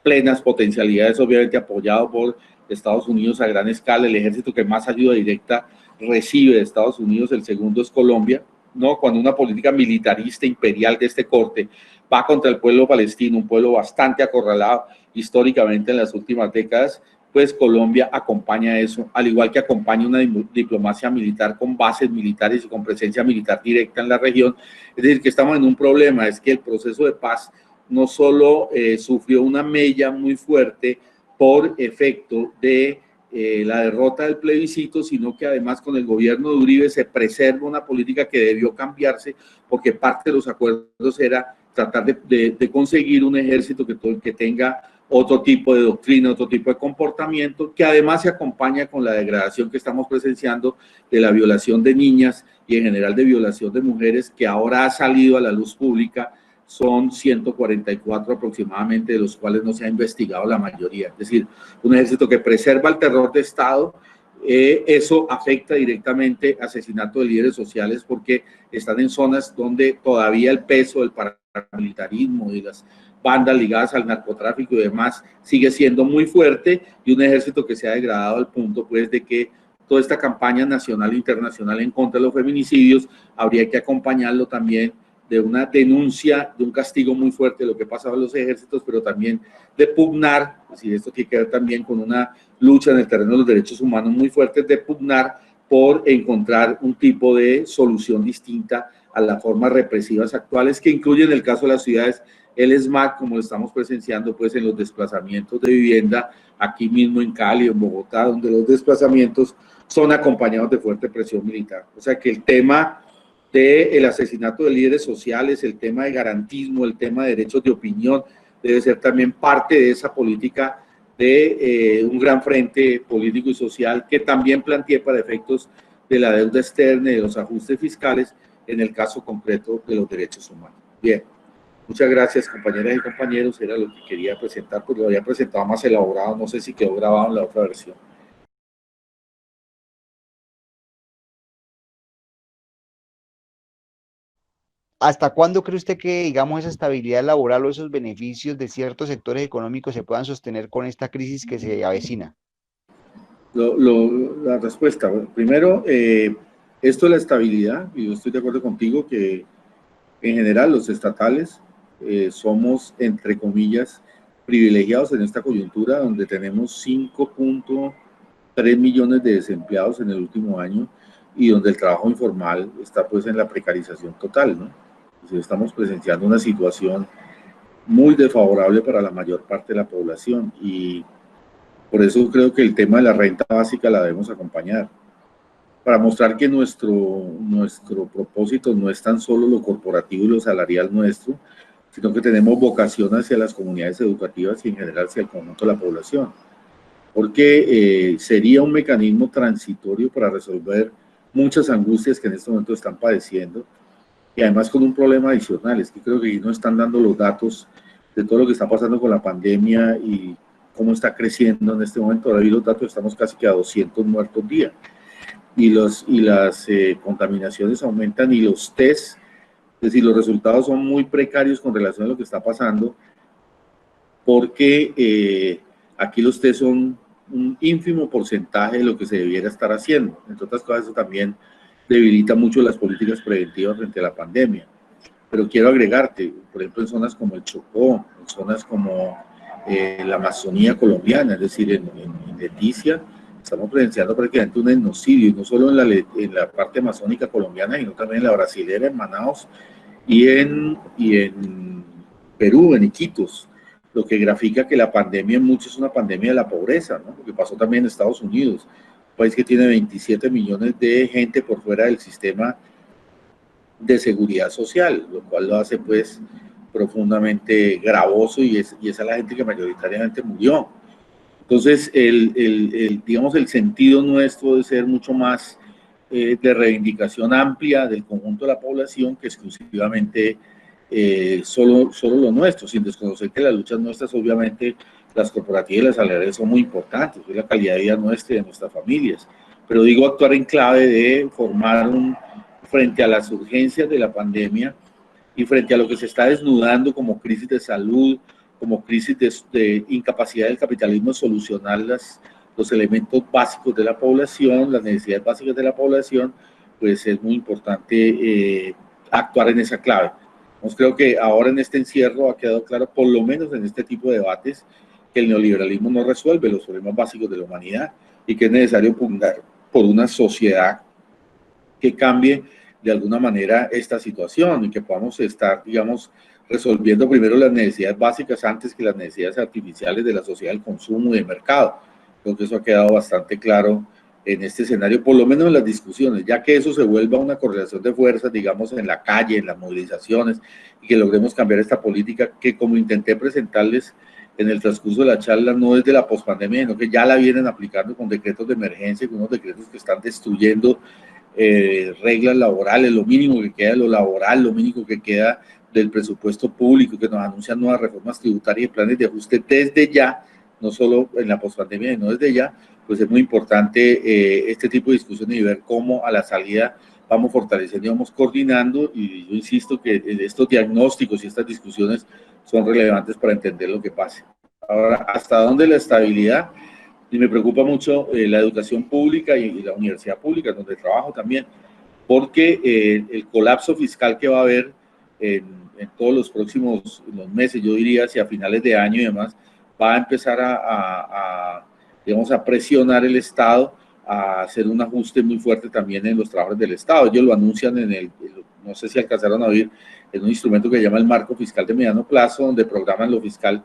plenas potencialidades, obviamente apoyado por Estados Unidos a gran escala. El ejército que más ayuda directa recibe de Estados Unidos, el segundo es Colombia, ¿no? Cuando una política militarista imperial de este corte va contra el pueblo palestino, un pueblo bastante acorralado históricamente en las últimas décadas, pues Colombia acompaña eso, al igual que acompaña una diplomacia militar con bases militares y con presencia militar directa en la región. Es decir, que estamos en un problema, es que el proceso de paz no solo sufrió una mella muy fuerte por efecto de la derrota del plebiscito, sino que además con el gobierno de Uribe se preserva una política que debió cambiarse, porque parte de los acuerdos era tratar de conseguir un ejército que tenga otro tipo de doctrina, otro tipo de comportamiento, que además se acompaña con la degradación que estamos presenciando de la violación de niñas y en general de violación de mujeres, que ahora ha salido a la luz pública. Son 144 aproximadamente, de los cuales no se ha investigado la mayoría. Es decir, un ejército que preserva el terror de Estado. Eso afecta directamente asesinato de líderes sociales, porque están en zonas donde todavía el peso del paramilitarismo y las bandas ligadas al narcotráfico y demás sigue siendo muy fuerte, y un ejército que se ha degradado al punto pues de que toda esta campaña nacional e internacional en contra de los feminicidios habría que acompañarlo también de una denuncia, de un castigo muy fuerte de lo que pasaba en los ejércitos, pero también de pugnar, es esto tiene que ver también con una lucha en el terreno de los derechos humanos muy fuerte, de pugnar por encontrar un tipo de solución distinta a las formas represivas actuales, que incluyen, en el caso de las ciudades, el ESMAD, como lo estamos presenciando pues en los desplazamientos de vivienda, aquí mismo en Cali, en Bogotá, donde los desplazamientos son acompañados de fuerte presión militar. O sea que el tema del asesinato de líderes sociales, el tema de garantismo, el tema de derechos de opinión, debe ser también parte de esa política de un gran frente político y social que también plantee para efectos de la deuda externa y de los ajustes fiscales, en el caso concreto de los derechos humanos. Bien, muchas gracias, compañeras y compañeros. Era lo que quería presentar, porque lo había presentado más elaborado, no sé si quedó grabado en la otra versión. ¿Hasta cuándo cree usted que, digamos, esa estabilidad laboral o esos beneficios de ciertos sectores económicos se puedan sostener con esta crisis que se avecina? La respuesta, bueno, primero, esto de la estabilidad, y yo estoy de acuerdo contigo que en general los estatales somos, entre comillas, privilegiados en esta coyuntura, donde tenemos 5.3 millones de desempleados en el último año, y donde el trabajo informal está pues en la precarización total, ¿no? Entonces, estamos presenciando una situación muy desfavorable para la mayor parte de la población, y por eso creo que el tema de la renta básica la debemos acompañar, para mostrar que nuestro propósito no es tan solo lo corporativo y lo salarial nuestro, sino que tenemos vocación hacia las comunidades educativas y en general hacia el conjunto de la población, porque sería un mecanismo transitorio para resolver muchas angustias que en este momento están padeciendo, y además con un problema adicional, es que creo que no están dando los datos de todo lo que está pasando con la pandemia y cómo está creciendo en este momento. Ahora vi los datos, estamos casi que a 200 muertos día, y las contaminaciones aumentan, y los test, es decir, los resultados son muy precarios con relación a lo que está pasando, porque aquí los test son un ínfimo porcentaje de lo que se debiera estar haciendo. Entre otras cosas, eso también debilita mucho las políticas preventivas frente a la pandemia. Pero quiero agregarte, por ejemplo, en zonas como el Chocó, en zonas como la Amazonía colombiana, es decir, en Leticia, estamos presenciando prácticamente un etnocidio, y no solo en la parte amazónica colombiana, sino también en la brasilera, en Manaos, y en Perú, en Iquitos, lo que grafica que la pandemia en muchos es una pandemia de la pobreza, ¿no? Lo que pasó también en Estados Unidos, un país que tiene 27 millones de gente por fuera del sistema de seguridad social, lo cual lo hace pues profundamente gravoso, y esa es la gente que mayoritariamente murió. Entonces, digamos, el sentido nuestro debe ser mucho más de reivindicación amplia del conjunto de la población, que exclusivamente solo lo nuestro, sin desconocer que las luchas nuestras, obviamente, las corporativas y las salariales son muy importantes, es la calidad de vida nuestra y de nuestras familias. Pero digo, actuar en clave de formar frente a las urgencias de la pandemia y frente a lo que se está desnudando como crisis de salud, como crisis de incapacidad del capitalismo de solucionar los elementos básicos de la población, las necesidades básicas de la población, pues es muy importante actuar en esa clave. Pues creo que ahora en este encierro ha quedado claro, por lo menos en este tipo de debates, que el neoliberalismo no resuelve los problemas básicos de la humanidad, y que es necesario pugnar por una sociedad que cambie de alguna manera esta situación, y que podamos estar, digamos, resolviendo primero las necesidades básicas antes que las necesidades artificiales de la sociedad del consumo y del mercado. Creo que eso ha quedado bastante claro en este escenario, por lo menos en las discusiones, ya que eso se vuelva una correlación de fuerzas, digamos, en la calle, en las movilizaciones, y que logremos cambiar esta política que, como intenté presentarles en el transcurso de la charla, no es de la pospandemia, sino que ya la vienen aplicando con decretos de emergencia, con unos decretos que están destruyendo reglas laborales, lo mínimo que queda de lo laboral, lo mínimo que queda del presupuesto público, que nos anuncian nuevas reformas tributarias y planes de ajuste desde ya, no solo en la pospandemia, sino desde ya. Pues es muy importante este tipo de discusiones y ver cómo a la salida vamos fortaleciendo y vamos coordinando, y yo insisto que estos diagnósticos y estas discusiones son relevantes para entender lo que pase. Ahora, ¿hasta dónde la estabilidad? Y me preocupa mucho la educación pública y la universidad pública, donde trabajo también, porque el colapso fiscal que va a haber en todos los próximos meses, yo diría hacia finales de año y demás, va a empezar digamos, a presionar el Estado a hacer un ajuste muy fuerte también en los trabajos del Estado. Ellos lo anuncian no sé si alcanzaron a oír, en un instrumento que se llama el marco fiscal de mediano plazo, donde programan lo fiscal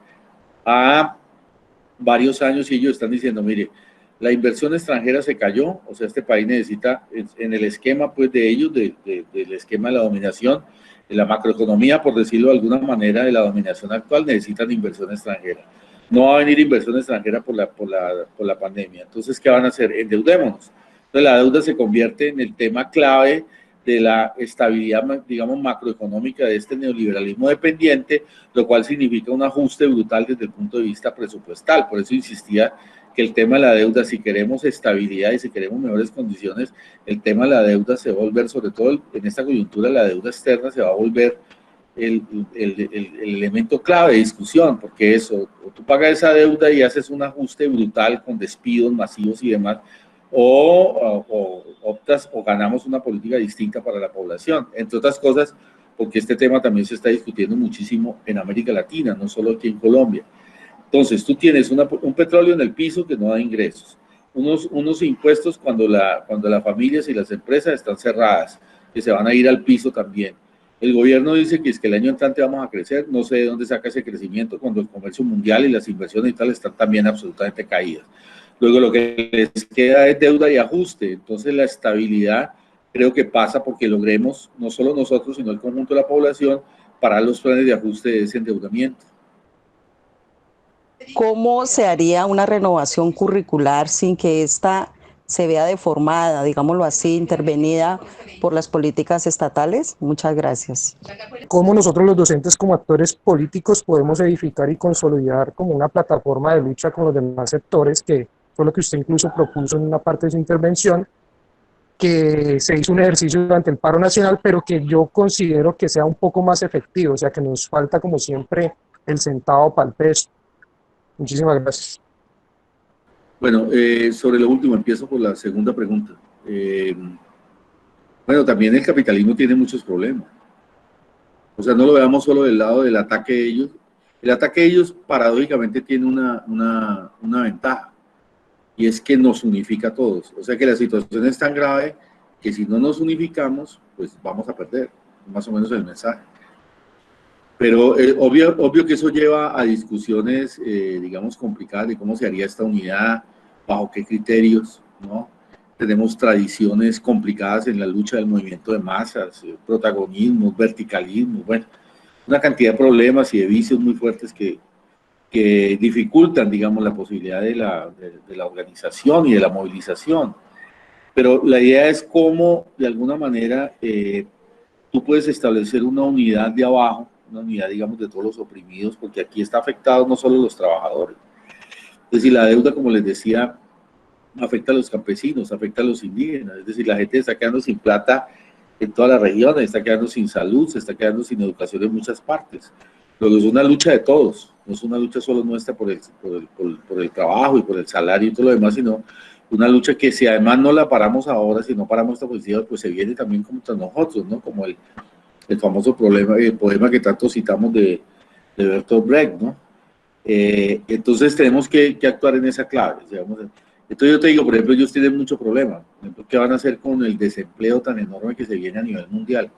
a varios años, y ellos están diciendo, mire, la inversión extranjera se cayó, o sea, este país necesita, en el esquema pues de ellos, del esquema de la dominación, de la macroeconomía, por decirlo de alguna manera, de la dominación actual, necesitan inversión extranjera. No va a venir inversión extranjera por la pandemia. Entonces, ¿qué van a hacer? Endeudémonos. Entonces, la deuda se convierte en el tema clave de la estabilidad, digamos, macroeconómica de este neoliberalismo dependiente, lo cual significa un ajuste brutal desde el punto de vista presupuestal. Por eso insistía que el tema de la deuda, si queremos estabilidad y si queremos mejores condiciones, el tema de la deuda se va a volver, sobre todo en esta coyuntura, la deuda externa se va a volver el elemento clave de discusión, porque eso, o tú pagas esa deuda y haces un ajuste brutal con despidos masivos y demás, o optas o ganamos una política distinta para la población, entre otras cosas, porque este tema también se está discutiendo muchísimo en América Latina, no solo aquí en Colombia. Entonces, tú tienes un petróleo en el piso que no da ingresos, unos impuestos cuando las familias y las empresas están cerradas, que se van a ir al piso también. El gobierno dice que es que el año entrante vamos a crecer, no sé de dónde saca ese crecimiento cuando el comercio mundial y las inversiones y tal están también absolutamente caídas. Luego lo que les queda es deuda y ajuste, entonces la estabilidad creo que pasa porque logremos, no solo nosotros, sino el conjunto de la población, parar los planes de ajuste de ese endeudamiento. ¿Cómo se haría una renovación curricular sin que ésta se vea deformada, digámoslo así, intervenida por las políticas estatales? Muchas gracias. ¿Cómo nosotros los docentes como actores políticos podemos edificar y consolidar como una plataforma de lucha con los demás sectores, que fue lo que usted incluso propuso en una parte de su intervención, que se hizo un ejercicio durante el paro nacional, pero que yo considero que sea un poco más efectivo, o sea que nos falta como siempre el centavo para el peso? Muchísimas gracias. Bueno, sobre lo último, empiezo por la segunda pregunta. Bueno, también el capitalismo tiene muchos problemas. O sea, no lo veamos solo del lado del ataque de ellos. El ataque de ellos, paradójicamente, tiene una ventaja, y es que nos unifica a todos. O sea que la situación es tan grave que si no nos unificamos, pues vamos a perder, más o menos el mensaje. Pero obvio que eso lleva a discusiones, digamos, complicadas de cómo se haría esta unidad, bajo qué criterios, ¿no? Tenemos tradiciones complicadas en la lucha del movimiento de masas, protagonismo, verticalismo, bueno, una cantidad de problemas y de vicios muy fuertes que dificultan, digamos, la posibilidad de la organización y de la movilización. Pero la idea es cómo, de alguna manera, tú puedes establecer una unidad de abajo, una unidad, digamos, de todos los oprimidos, porque aquí está afectado no solo los trabajadores. Es decir, la deuda, como les decía, afecta a los campesinos, afecta a los indígenas, es decir, la gente está quedando sin plata en todas las regiones, está quedando sin salud, se está quedando sin educación en muchas partes. Luego es una lucha de todos, no es una lucha solo nuestra por el trabajo y por el salario y todo lo demás, sino una lucha que si además no la paramos ahora, si no paramos esta ofensiva, pues se viene también contra nosotros, ¿no? Como el famoso poema que tanto citamos de Bertolt Brecht, ¿no? Entonces tenemos que actuar en esa clave, digamos. Entonces yo te digo, por ejemplo, ellos tienen mucho problema. Por ejemplo, ¿qué van a hacer con el desempleo tan enorme que se viene a nivel mundial?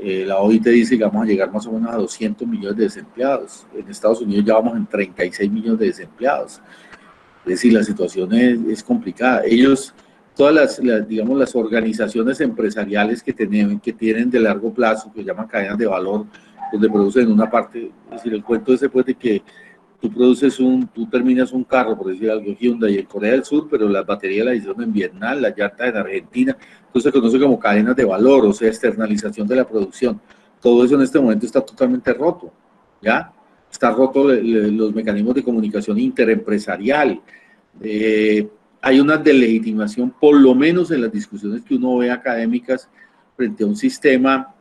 La OIT dice que vamos a llegar más o menos a 200 millones de desempleados. En Estados Unidos ya vamos en 36 millones de desempleados. Es decir, la situación es complicada. Ellos, todas digamos, las organizaciones empresariales que tienen de largo plazo, que llaman cadenas de valor, donde producen una parte, es decir, el cuento ese pues de que tú terminas un carro, por decir algo, Hyundai en Corea del Sur, pero las baterías las hicieron en Vietnam, las llantas en Argentina, entonces se conoce como cadenas de valor, o sea, externalización de la producción. Todo eso en este momento está totalmente roto, ¿ya? Está roto los mecanismos de comunicación interempresarial. Hay una delegitimación, por lo menos en las discusiones que uno ve académicas, frente a un sistema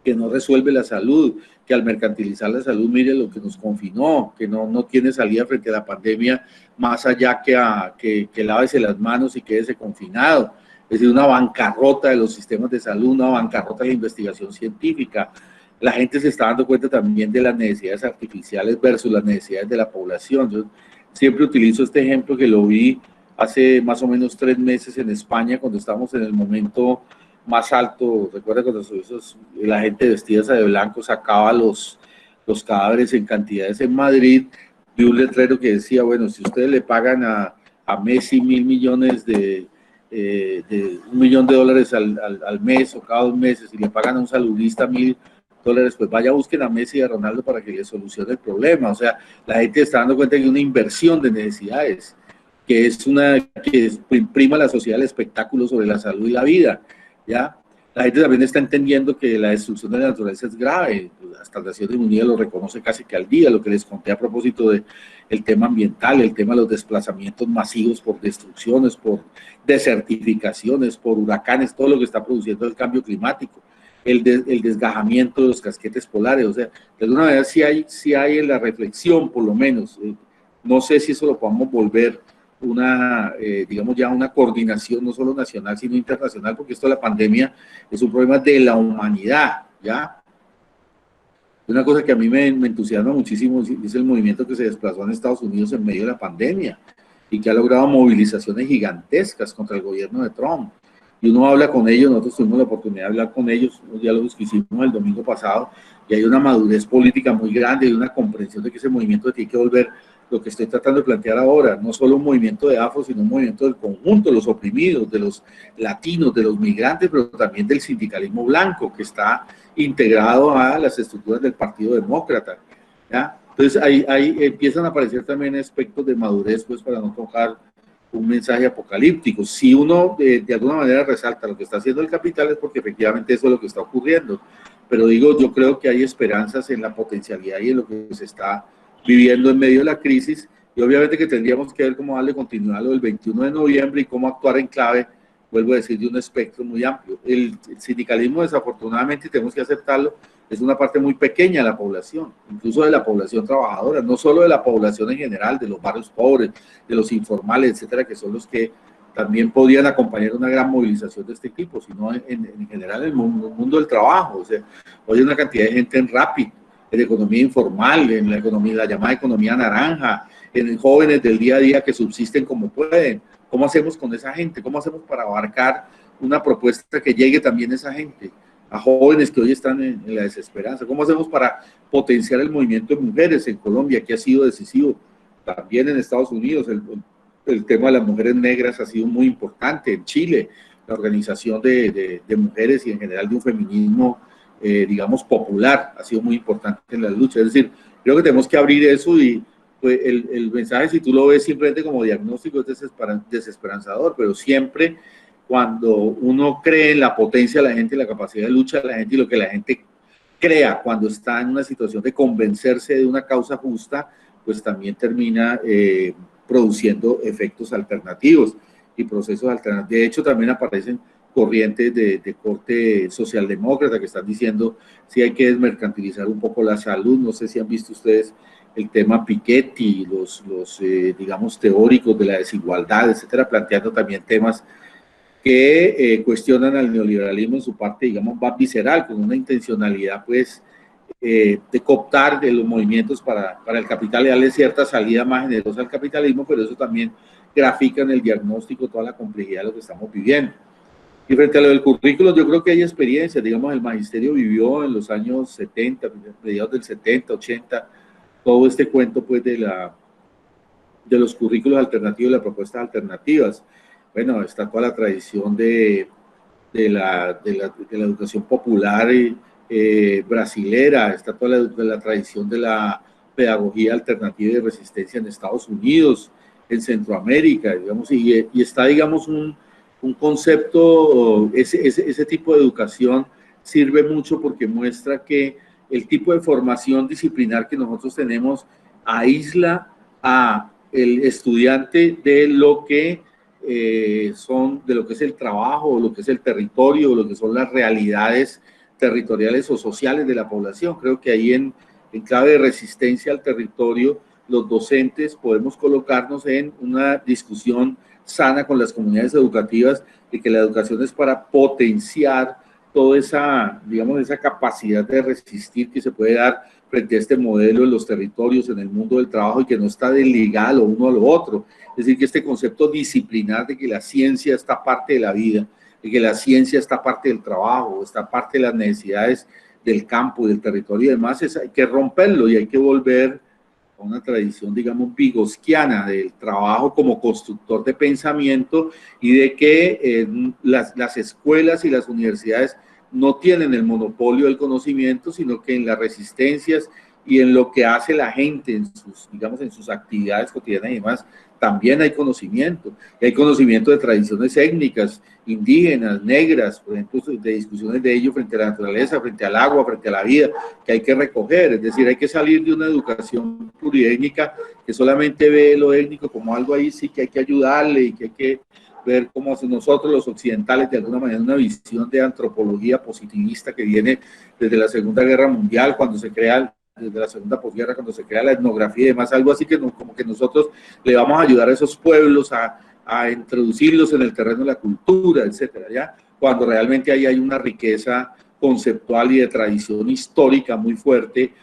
que no resuelve la salud, que al mercantilizar la salud, mire lo que nos confinó, que no tiene salida frente a la pandemia, más allá que lávese las manos y quédese confinado. Es decir, una bancarrota de los sistemas de salud, una bancarrota de la investigación científica. La gente se está dando cuenta también de las necesidades artificiales versus las necesidades de la población. Yo siempre utilizo este ejemplo que lo vi hace más o menos 3 meses en España, cuando estábamos en el momento más alto. Recuerda cuando la gente vestida de blanco sacaba los cadáveres en cantidades en Madrid, vi un letrero que decía, bueno, si ustedes le pagan a Messi $1.000 millones de $1 millón al mes o cada 2 meses, y le pagan a un saludista $1.000, pues vaya, busquen a Messi y a Ronaldo para que les solucione el problema. O sea, la gente está dando cuenta de que una inversión de necesidades, que prima la sociedad del espectáculo sobre la salud y la vida, ¿ya? La gente también está entendiendo que la destrucción de la naturaleza es grave. Hasta Naciones Unidas lo reconoce casi que al día, lo que les conté a propósito del tema ambiental, el tema de los desplazamientos masivos por destrucciones, por desertificaciones, por huracanes, todo lo que está produciendo el cambio climático, el desgajamiento de los casquetes polares. O sea, de alguna manera sí hay en la reflexión, por lo menos, no sé si eso lo podamos volver digamos ya una coordinación no solo nacional sino internacional, porque esto de la pandemia es un problema de la humanidad, ¿ya? Una cosa que a mí me entusiasma muchísimo es el movimiento que se desplazó en Estados Unidos en medio de la pandemia y que ha logrado movilizaciones gigantescas contra el gobierno de Trump. Y uno habla con ellos, nosotros tuvimos la oportunidad de hablar con ellos, unos diálogos que hicimos el domingo pasado, y hay una madurez política muy grande y una comprensión de que ese movimiento tiene que volver. Lo que estoy tratando de plantear ahora, no solo un movimiento de afro, sino un movimiento del conjunto de los oprimidos, de los latinos, de los migrantes, pero también del sindicalismo blanco, que está integrado a las estructuras del Partido Demócrata, ¿ya? Entonces ahí empiezan a aparecer también aspectos de madurez, pues, para no tocar un mensaje apocalíptico. Si uno de alguna manera resalta lo que está haciendo el capital, es porque efectivamente eso es lo que está ocurriendo, pero digo, yo creo que hay esperanzas en la potencialidad y en lo que se está viviendo en medio de la crisis, y obviamente que tendríamos que ver cómo darle continuidad a lo del 21 de noviembre y cómo actuar en clave, vuelvo a decir, de un espectro muy amplio. El sindicalismo, desafortunadamente, y tenemos que aceptarlo, es una parte muy pequeña de la población, incluso de la población trabajadora, no solo de la población en general, de los barrios pobres, de los informales, etcétera, que son los que también podrían acompañar una gran movilización de este tipo, sino en general en el mundo del trabajo. O sea, hoy hay una cantidad de gente en Rappi, en la economía informal, en la economía, la llamada economía naranja, en jóvenes del día a día que subsisten como pueden. ¿Cómo hacemos con esa gente? ¿Cómo hacemos para abarcar una propuesta que llegue también a esa gente, a jóvenes que hoy están en la desesperanza? ¿Cómo hacemos para potenciar el movimiento de mujeres en Colombia, que ha sido decisivo? También en Estados Unidos el tema de las mujeres negras ha sido muy importante. En Chile, la organización de mujeres y en general de un feminismo digamos, popular, ha sido muy importante en la lucha. Es decir, creo que tenemos que abrir eso, y pues, el mensaje, si tú lo ves simplemente como diagnóstico, es desesperanzador, pero siempre cuando uno cree en la potencia de la gente, la capacidad de lucha de la gente y lo que la gente crea cuando está en una situación de convencerse de una causa justa, pues también termina produciendo efectos alternativos y procesos alternativos. De hecho, también aparecen corrientes de corte socialdemócrata que están diciendo si hay que desmercantilizar un poco la salud. No sé si han visto ustedes el tema Piketty, los digamos, teóricos de la desigualdad, etcétera, planteando también temas que cuestionan al neoliberalismo en su parte, digamos, más visceral, con una intencionalidad, pues, de cooptar de los movimientos para el capital y darle cierta salida más generosa al capitalismo, pero eso también grafica en el diagnóstico toda la complejidad de lo que estamos viviendo. Y frente a lo del currículo, yo creo que hay experiencia. Digamos, el magisterio vivió en los años 70, mediados del 70, 80, todo este cuento, pues, de los currículos alternativos y las propuestas alternativas. Bueno, está toda la tradición de la educación popular brasilera, está toda la tradición de la pedagogía alternativa y de resistencia en Estados Unidos, en Centroamérica, digamos, y está, digamos, un concepto, ese tipo de educación sirve mucho porque muestra que el tipo de formación disciplinar que nosotros tenemos aísla a el estudiante de lo que de lo que es el trabajo, o lo que es el territorio, o lo que son las realidades territoriales o sociales de la población. Creo que ahí en clave de resistencia al territorio, los docentes podemos colocarnos en una discusión sana con las comunidades educativas de que la educación es para potenciar toda esa, digamos, esa capacidad de resistir que se puede dar frente a este modelo en los territorios, en el mundo del trabajo, y que no está desligado lo uno a lo otro. Es decir, que este concepto disciplinar de que la ciencia está parte de la vida, de que la ciencia está parte del trabajo, está parte de las necesidades del campo, del territorio y demás, hay que romperlo y hay que volver a una tradición, digamos, vygotsquiana del trabajo como constructor de pensamiento, y de que las escuelas y las universidades no tienen el monopolio del conocimiento, sino que en las resistencias y en lo que hace la gente en sus, digamos, en sus actividades cotidianas y demás, también hay conocimiento. Y hay conocimiento de tradiciones étnicas, indígenas, negras, por ejemplo, de discusiones de ello frente a la naturaleza, frente al agua, frente a la vida, que hay que recoger. Es decir, hay que salir de una educación pluriétnica que solamente ve lo étnico como algo ahí, sí que hay que ayudarle, y que hay que ver cómo nosotros los occidentales, de alguna manera, una visión de antropología positivista que viene desde la Segunda Guerra Mundial, cuando se crea, desde la Segunda Posguerra, cuando se crea la etnografía y demás, algo así que no, como que nosotros le vamos a ayudar a esos pueblos a introducirlos en el terreno de la cultura, etcétera, ¿ya? Cuando realmente ahí hay una riqueza conceptual y de tradición histórica muy fuerte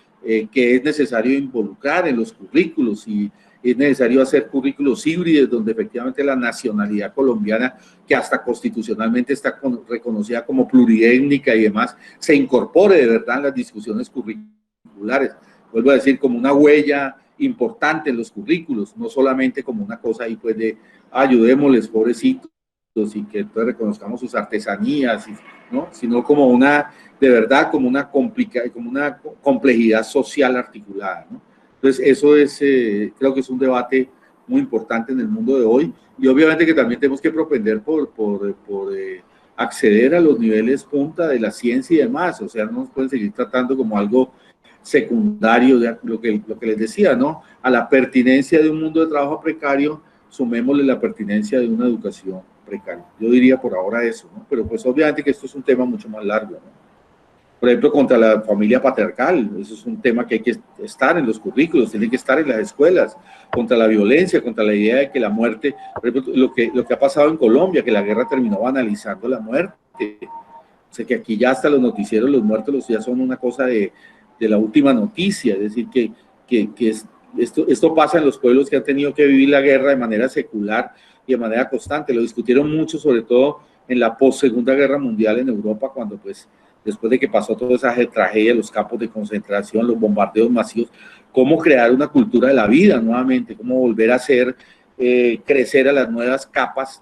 que es necesario involucrar en los currículos, y es necesario hacer currículos híbridos donde efectivamente la nacionalidad colombiana, que hasta constitucionalmente está reconocida como pluriétnica y demás, se incorpore de verdad en las discusiones curriculares. Vuelvo a decir, como una huella importante en los currículos, no solamente como una cosa ahí pues de ayudémosles, pobrecitos, y que entonces reconozcamos sus artesanías, ¿no? Sino como una, de verdad, como una complejidad social articulada, ¿no? Entonces, eso es, creo que es un debate muy importante en el mundo de hoy, y obviamente que también tenemos que propender por acceder a los niveles punta de la ciencia y demás. O sea, no nos pueden seguir tratando como algo secundario, de lo que les decía, ¿no? A la pertinencia de un mundo de trabajo precario, sumémosle la pertinencia de una educación precaria. Yo diría por ahora eso, ¿no? Pero pues obviamente que esto es un tema mucho más largo, ¿no? Por ejemplo, contra la familia patriarcal, eso es un tema que hay que estar en los currículos, tiene que estar en las escuelas, contra la violencia, contra la idea de que la muerte, por ejemplo, lo que ha pasado en Colombia, que la guerra terminó banalizando la muerte. O sea, que aquí ya hasta los noticieros, los muertos ya son una cosa de la última noticia. Es decir, esto pasa en los pueblos que han tenido que vivir la guerra de manera secular y de manera constante. Lo discutieron mucho, sobre todo en la post-Segunda Guerra Mundial en Europa, cuando pues después de que pasó toda esa tragedia, los campos de concentración, los bombardeos masivos, cómo crear una cultura de la vida nuevamente, cómo volver a hacer crecer a las nuevas capas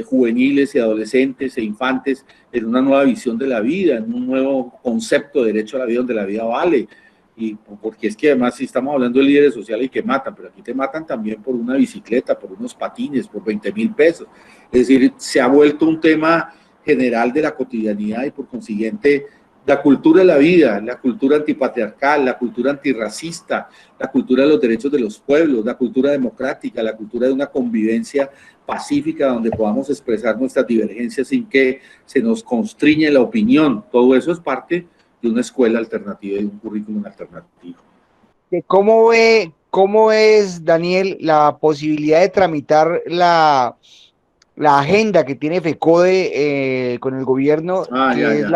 juveniles y adolescentes e infantes en una nueva visión de la vida, en un nuevo concepto de derecho a la vida, donde la vida vale. Y porque es que además si estamos hablando de líderes sociales y que matan, pero aquí te matan también por una bicicleta, por unos patines, por 20.000 pesos. Es decir, se ha vuelto un tema general de la cotidianidad, y por consiguiente la cultura de la vida, la cultura antipatriarcal, la cultura antirracista, la cultura de los derechos de los pueblos, la cultura democrática, la cultura de una convivencia pacífica donde podamos expresar nuestras divergencias sin que se nos constriñe la opinión. Todo eso es parte de una escuela alternativa y de un currículum alternativo. ¿Cómo es, Daniel, la posibilidad de tramitar la agenda que tiene FECODE con el gobierno, que es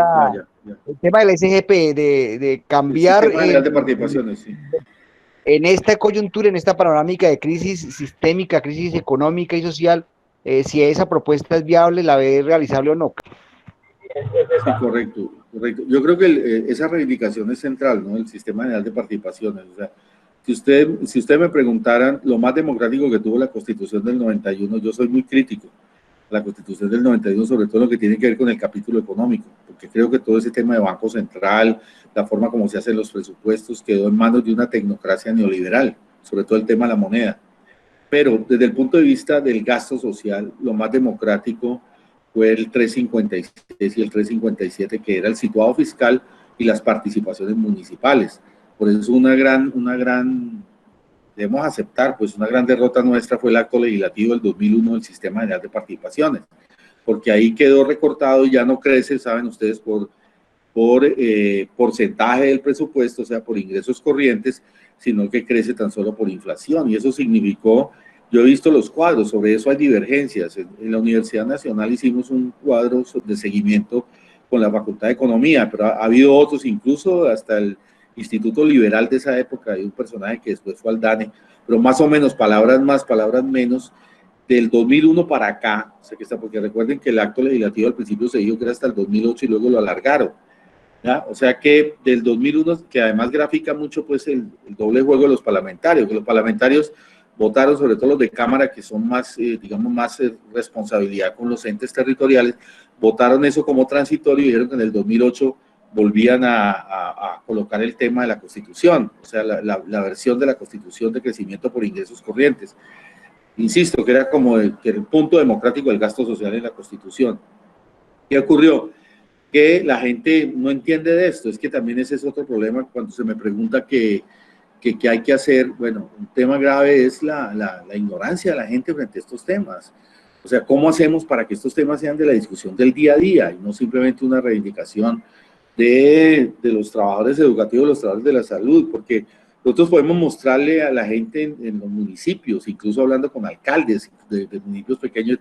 el tema del SGP, de cambiar el sistema de participaciones, sí, en esta coyuntura, en esta panorámica de crisis sistémica, crisis económica y social, si esa propuesta es viable, la ve realizable o no? Sí, correcto. Yo creo que esa reivindicación es central, ¿no? El sistema general de participaciones. O sea, Si usted me preguntaran lo más democrático que tuvo la Constitución del 91, yo soy muy crítico a la Constitución del 91, sobre todo lo que tiene que ver con el capítulo económico, porque creo que todo ese tema de Banco Central, la forma como se hacen los presupuestos, quedó en manos de una tecnocracia neoliberal, sobre todo el tema de la moneda. Pero desde el punto de vista del gasto social, lo más democrático fue el 356 y el 357, que era el situado fiscal y las participaciones municipales. Por eso debemos aceptar, pues una gran derrota nuestra fue el acto legislativo del 2001 del Sistema General de Participaciones, porque ahí quedó recortado y ya no crece, saben ustedes, por porcentaje del presupuesto, o sea, por ingresos corrientes, sino que crece tan solo por inflación. Y eso significó, yo he visto los cuadros, sobre eso hay divergencias. En la Universidad Nacional hicimos un cuadro de seguimiento con la Facultad de Economía, pero ha habido otros, incluso hasta el Instituto Liberal de esa época, hay un personaje que después fue al DANE, pero más o menos, palabras más, palabras menos, del 2001 para acá, o sea que está, porque recuerden que el acto legislativo al principio se dijo que era hasta el 2008 y luego lo alargaron. ¿Ya? O sea que del 2001, que además grafica mucho pues el doble juego de los parlamentarios, que los parlamentarios votaron, sobre todo los de Cámara, que son más, digamos, más responsabilidad con los entes territoriales, votaron eso como transitorio y dijeron que en el 2008 volvían a colocar el tema de la Constitución, o sea, la versión de la Constitución de crecimiento por ingresos corrientes. Insisto, que era como el punto democrático del gasto social en la Constitución. ¿Qué ocurrió? Que la gente no entiende de esto, es que también ese es otro problema cuando se me pregunta qué hay que hacer. Bueno, un tema grave es la ignorancia de la gente frente a estos temas. O sea, ¿cómo hacemos para que estos temas sean de la discusión del día a día y no simplemente una reivindicación de los trabajadores educativos, los trabajadores de la salud? Porque nosotros podemos mostrarle a la gente en los municipios, incluso hablando con alcaldes de municipios pequeños,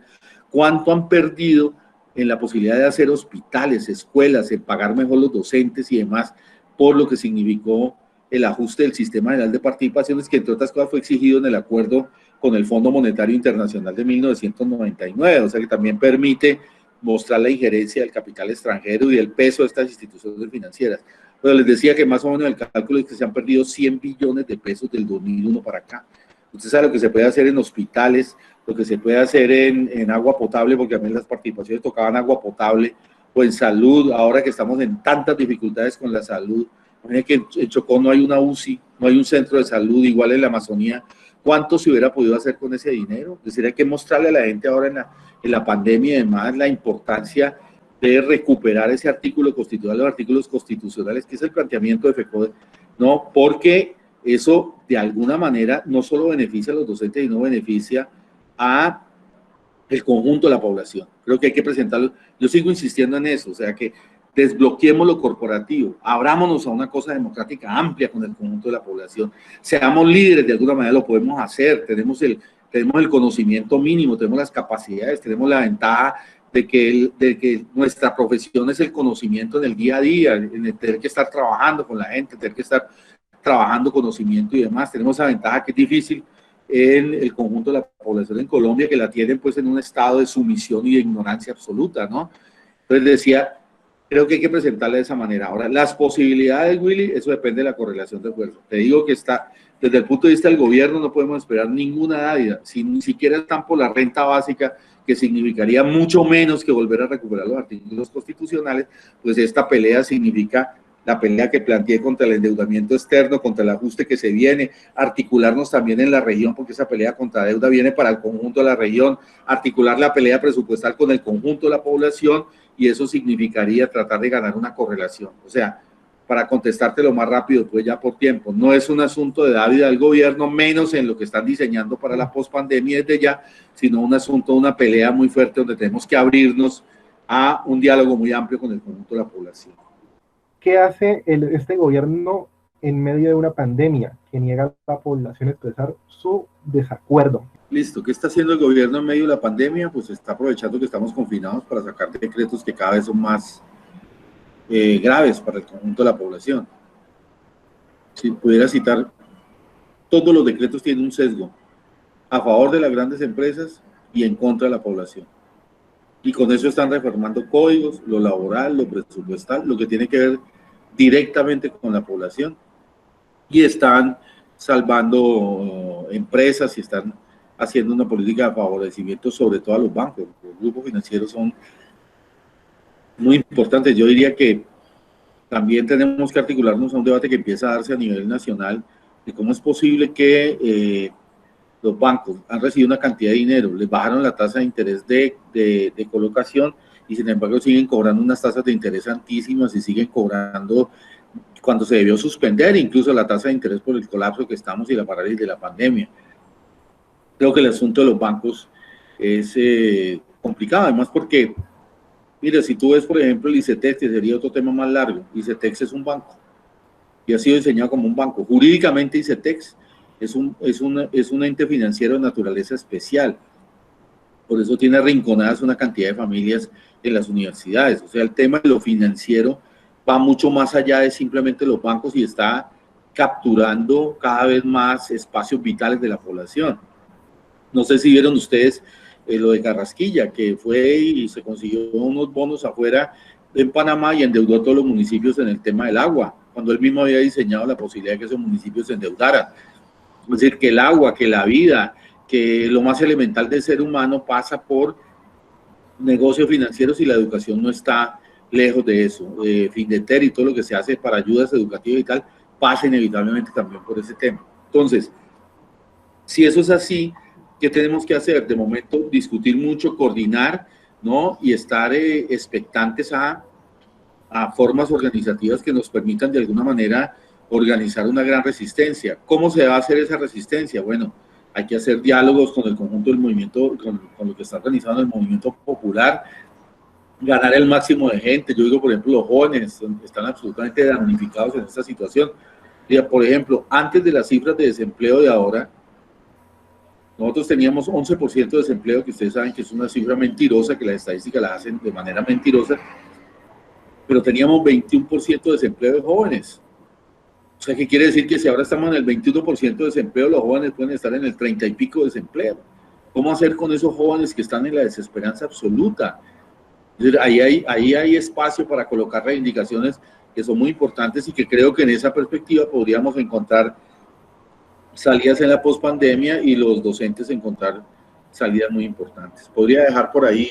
cuánto han perdido en la posibilidad de hacer hospitales, escuelas, en pagar mejor los docentes y demás, por lo que significó el ajuste del Sistema General de Participaciones, que entre otras cosas fue exigido en el acuerdo con el Fondo Monetario Internacional de 1999, o sea que también permite mostrar la injerencia del capital extranjero y el peso de estas instituciones financieras. Pero les decía que más o menos el cálculo es que se han perdido 100 billones de pesos del 2001 para acá. Usted sabe lo que se puede hacer en hospitales, lo que se puede hacer en agua potable, porque a mí las participaciones tocaban agua potable, o en salud, ahora que estamos en tantas dificultades con la salud. Miren que en Chocó no hay una UCI, no hay un centro de salud, igual en la Amazonía. ¿Cuánto se hubiera podido hacer con ese dinero? Es decir, hay que mostrarle a la gente ahora en la pandemia y demás la importancia de recuperar ese artículo constitucional, los artículos constitucionales, que es el planteamiento de FECODE, ¿no? Porque eso de alguna manera no solo beneficia a los docentes, sino beneficia a el conjunto de la población. Creo que hay que presentarlo. Yo sigo insistiendo en eso, o sea que desbloqueemos lo corporativo, abrámonos a una cosa democrática amplia con el conjunto de la población, seamos líderes, de alguna manera lo podemos hacer, tenemos el conocimiento mínimo, tenemos las capacidades, tenemos la ventaja de que nuestra profesión es el conocimiento en el día a día, en el tener que estar trabajando con la gente, tener que estar trabajando conocimiento y demás. Tenemos esa ventaja que es difícil en el conjunto de la población en Colombia, que la tienen pues en un estado de sumisión y de ignorancia absoluta, ¿no? Entonces decía, creo que hay que presentarla de esa manera. Ahora, las posibilidades, Willy, eso depende de la correlación de esfuerzo. Te digo que está, desde el punto de vista del gobierno, no podemos esperar ninguna dádida, si ni siquiera están por la renta básica, que significaría mucho menos que volver a recuperar los artículos constitucionales, pues esta pelea significa la pelea que planteé contra el endeudamiento externo, contra el ajuste que se viene, articularnos también en la región, porque esa pelea contra deuda viene para el conjunto de la región, articular la pelea presupuestal con el conjunto de la población, y eso significaría tratar de ganar una correlación. O sea, para contestarte lo más rápido, pues ya por tiempo, no es un asunto de dádida del gobierno, menos en lo que están diseñando para la pospandemia desde ya, sino un asunto, una pelea muy fuerte donde tenemos que abrirnos a un diálogo muy amplio con el conjunto de la población. ¿Qué hace este gobierno en medio de una pandemia que niega a la población a expresar su desacuerdo? Listo, ¿qué está haciendo el gobierno en medio de la pandemia? Pues está aprovechando que estamos confinados para sacar decretos que cada vez son más graves para el conjunto de la población. Si pudiera citar, todos los decretos tienen un sesgo a favor de las grandes empresas y en contra de la población. Y con eso están reformando códigos, lo laboral, lo presupuestal, lo que tiene que ver directamente con la población. Y están salvando empresas y están haciendo una política de favorecimiento sobre todo a los bancos. Los grupos financieros son muy importantes. Yo diría que también tenemos que articularnos a un debate que empieza a darse a nivel nacional de cómo es posible que los bancos han recibido una cantidad de dinero, les bajaron la tasa de interés de colocación y sin embargo siguen cobrando unas tasas de interés altísimas y siguen cobrando cuando se debió suspender incluso la tasa de interés por el colapso que estamos y la parálisis de la pandemia. Creo que el asunto de los bancos es complicado, además porque, mira, si tú ves, por ejemplo, el ICETEX, que sería otro tema más largo, ICETEX es un banco y ha sido diseñado como un banco. Jurídicamente, ICETEX es un ente financiero de naturaleza especial. Por eso tiene arrinconadas una cantidad de familias en las universidades. O sea, el tema de lo financiero va mucho más allá de simplemente los bancos y está capturando cada vez más espacios vitales de la población. No sé si vieron ustedes lo de Carrasquilla, que fue y se consiguió unos bonos afuera en Panamá y endeudó a todos los municipios en el tema del agua, cuando él mismo había diseñado la posibilidad de que esos municipios se endeudaran. Es decir, que el agua, que la vida, que lo más elemental del ser humano pasa por negocios financieros y la educación no está lejos de eso. Findeter y todo lo que se hace para ayudas educativas y tal, pasa inevitablemente también por ese tema. Entonces, si eso es así, ¿qué tenemos que hacer? De momento, discutir mucho, coordinar, ¿no? Y estar expectantes a formas organizativas que nos permitan de alguna manera organizar una gran resistencia. ¿Cómo se va a hacer esa resistencia? Bueno, hay que hacer diálogos con el conjunto del movimiento, con lo que está organizando el movimiento popular, ganar el máximo de gente. Yo digo, por ejemplo, los jóvenes están absolutamente damnificados en esta situación. Por ejemplo, antes de las cifras de desempleo de ahora, nosotros teníamos 11% de desempleo, que ustedes saben que es una cifra mentirosa, que las estadísticas la hacen de manera mentirosa, pero teníamos 21% de desempleo de jóvenes. O sea, ¿qué quiere decir? Que si ahora estamos en el 21% de desempleo, los jóvenes pueden estar en el 30 y pico de desempleo. ¿Cómo hacer con esos jóvenes que están en la desesperanza absoluta? Es decir, ahí hay espacio para colocar reivindicaciones que son muy importantes y que creo que en esa perspectiva podríamos encontrar salidas en la pospandemia y los docentes encontrar salidas muy importantes. Podría dejar por ahí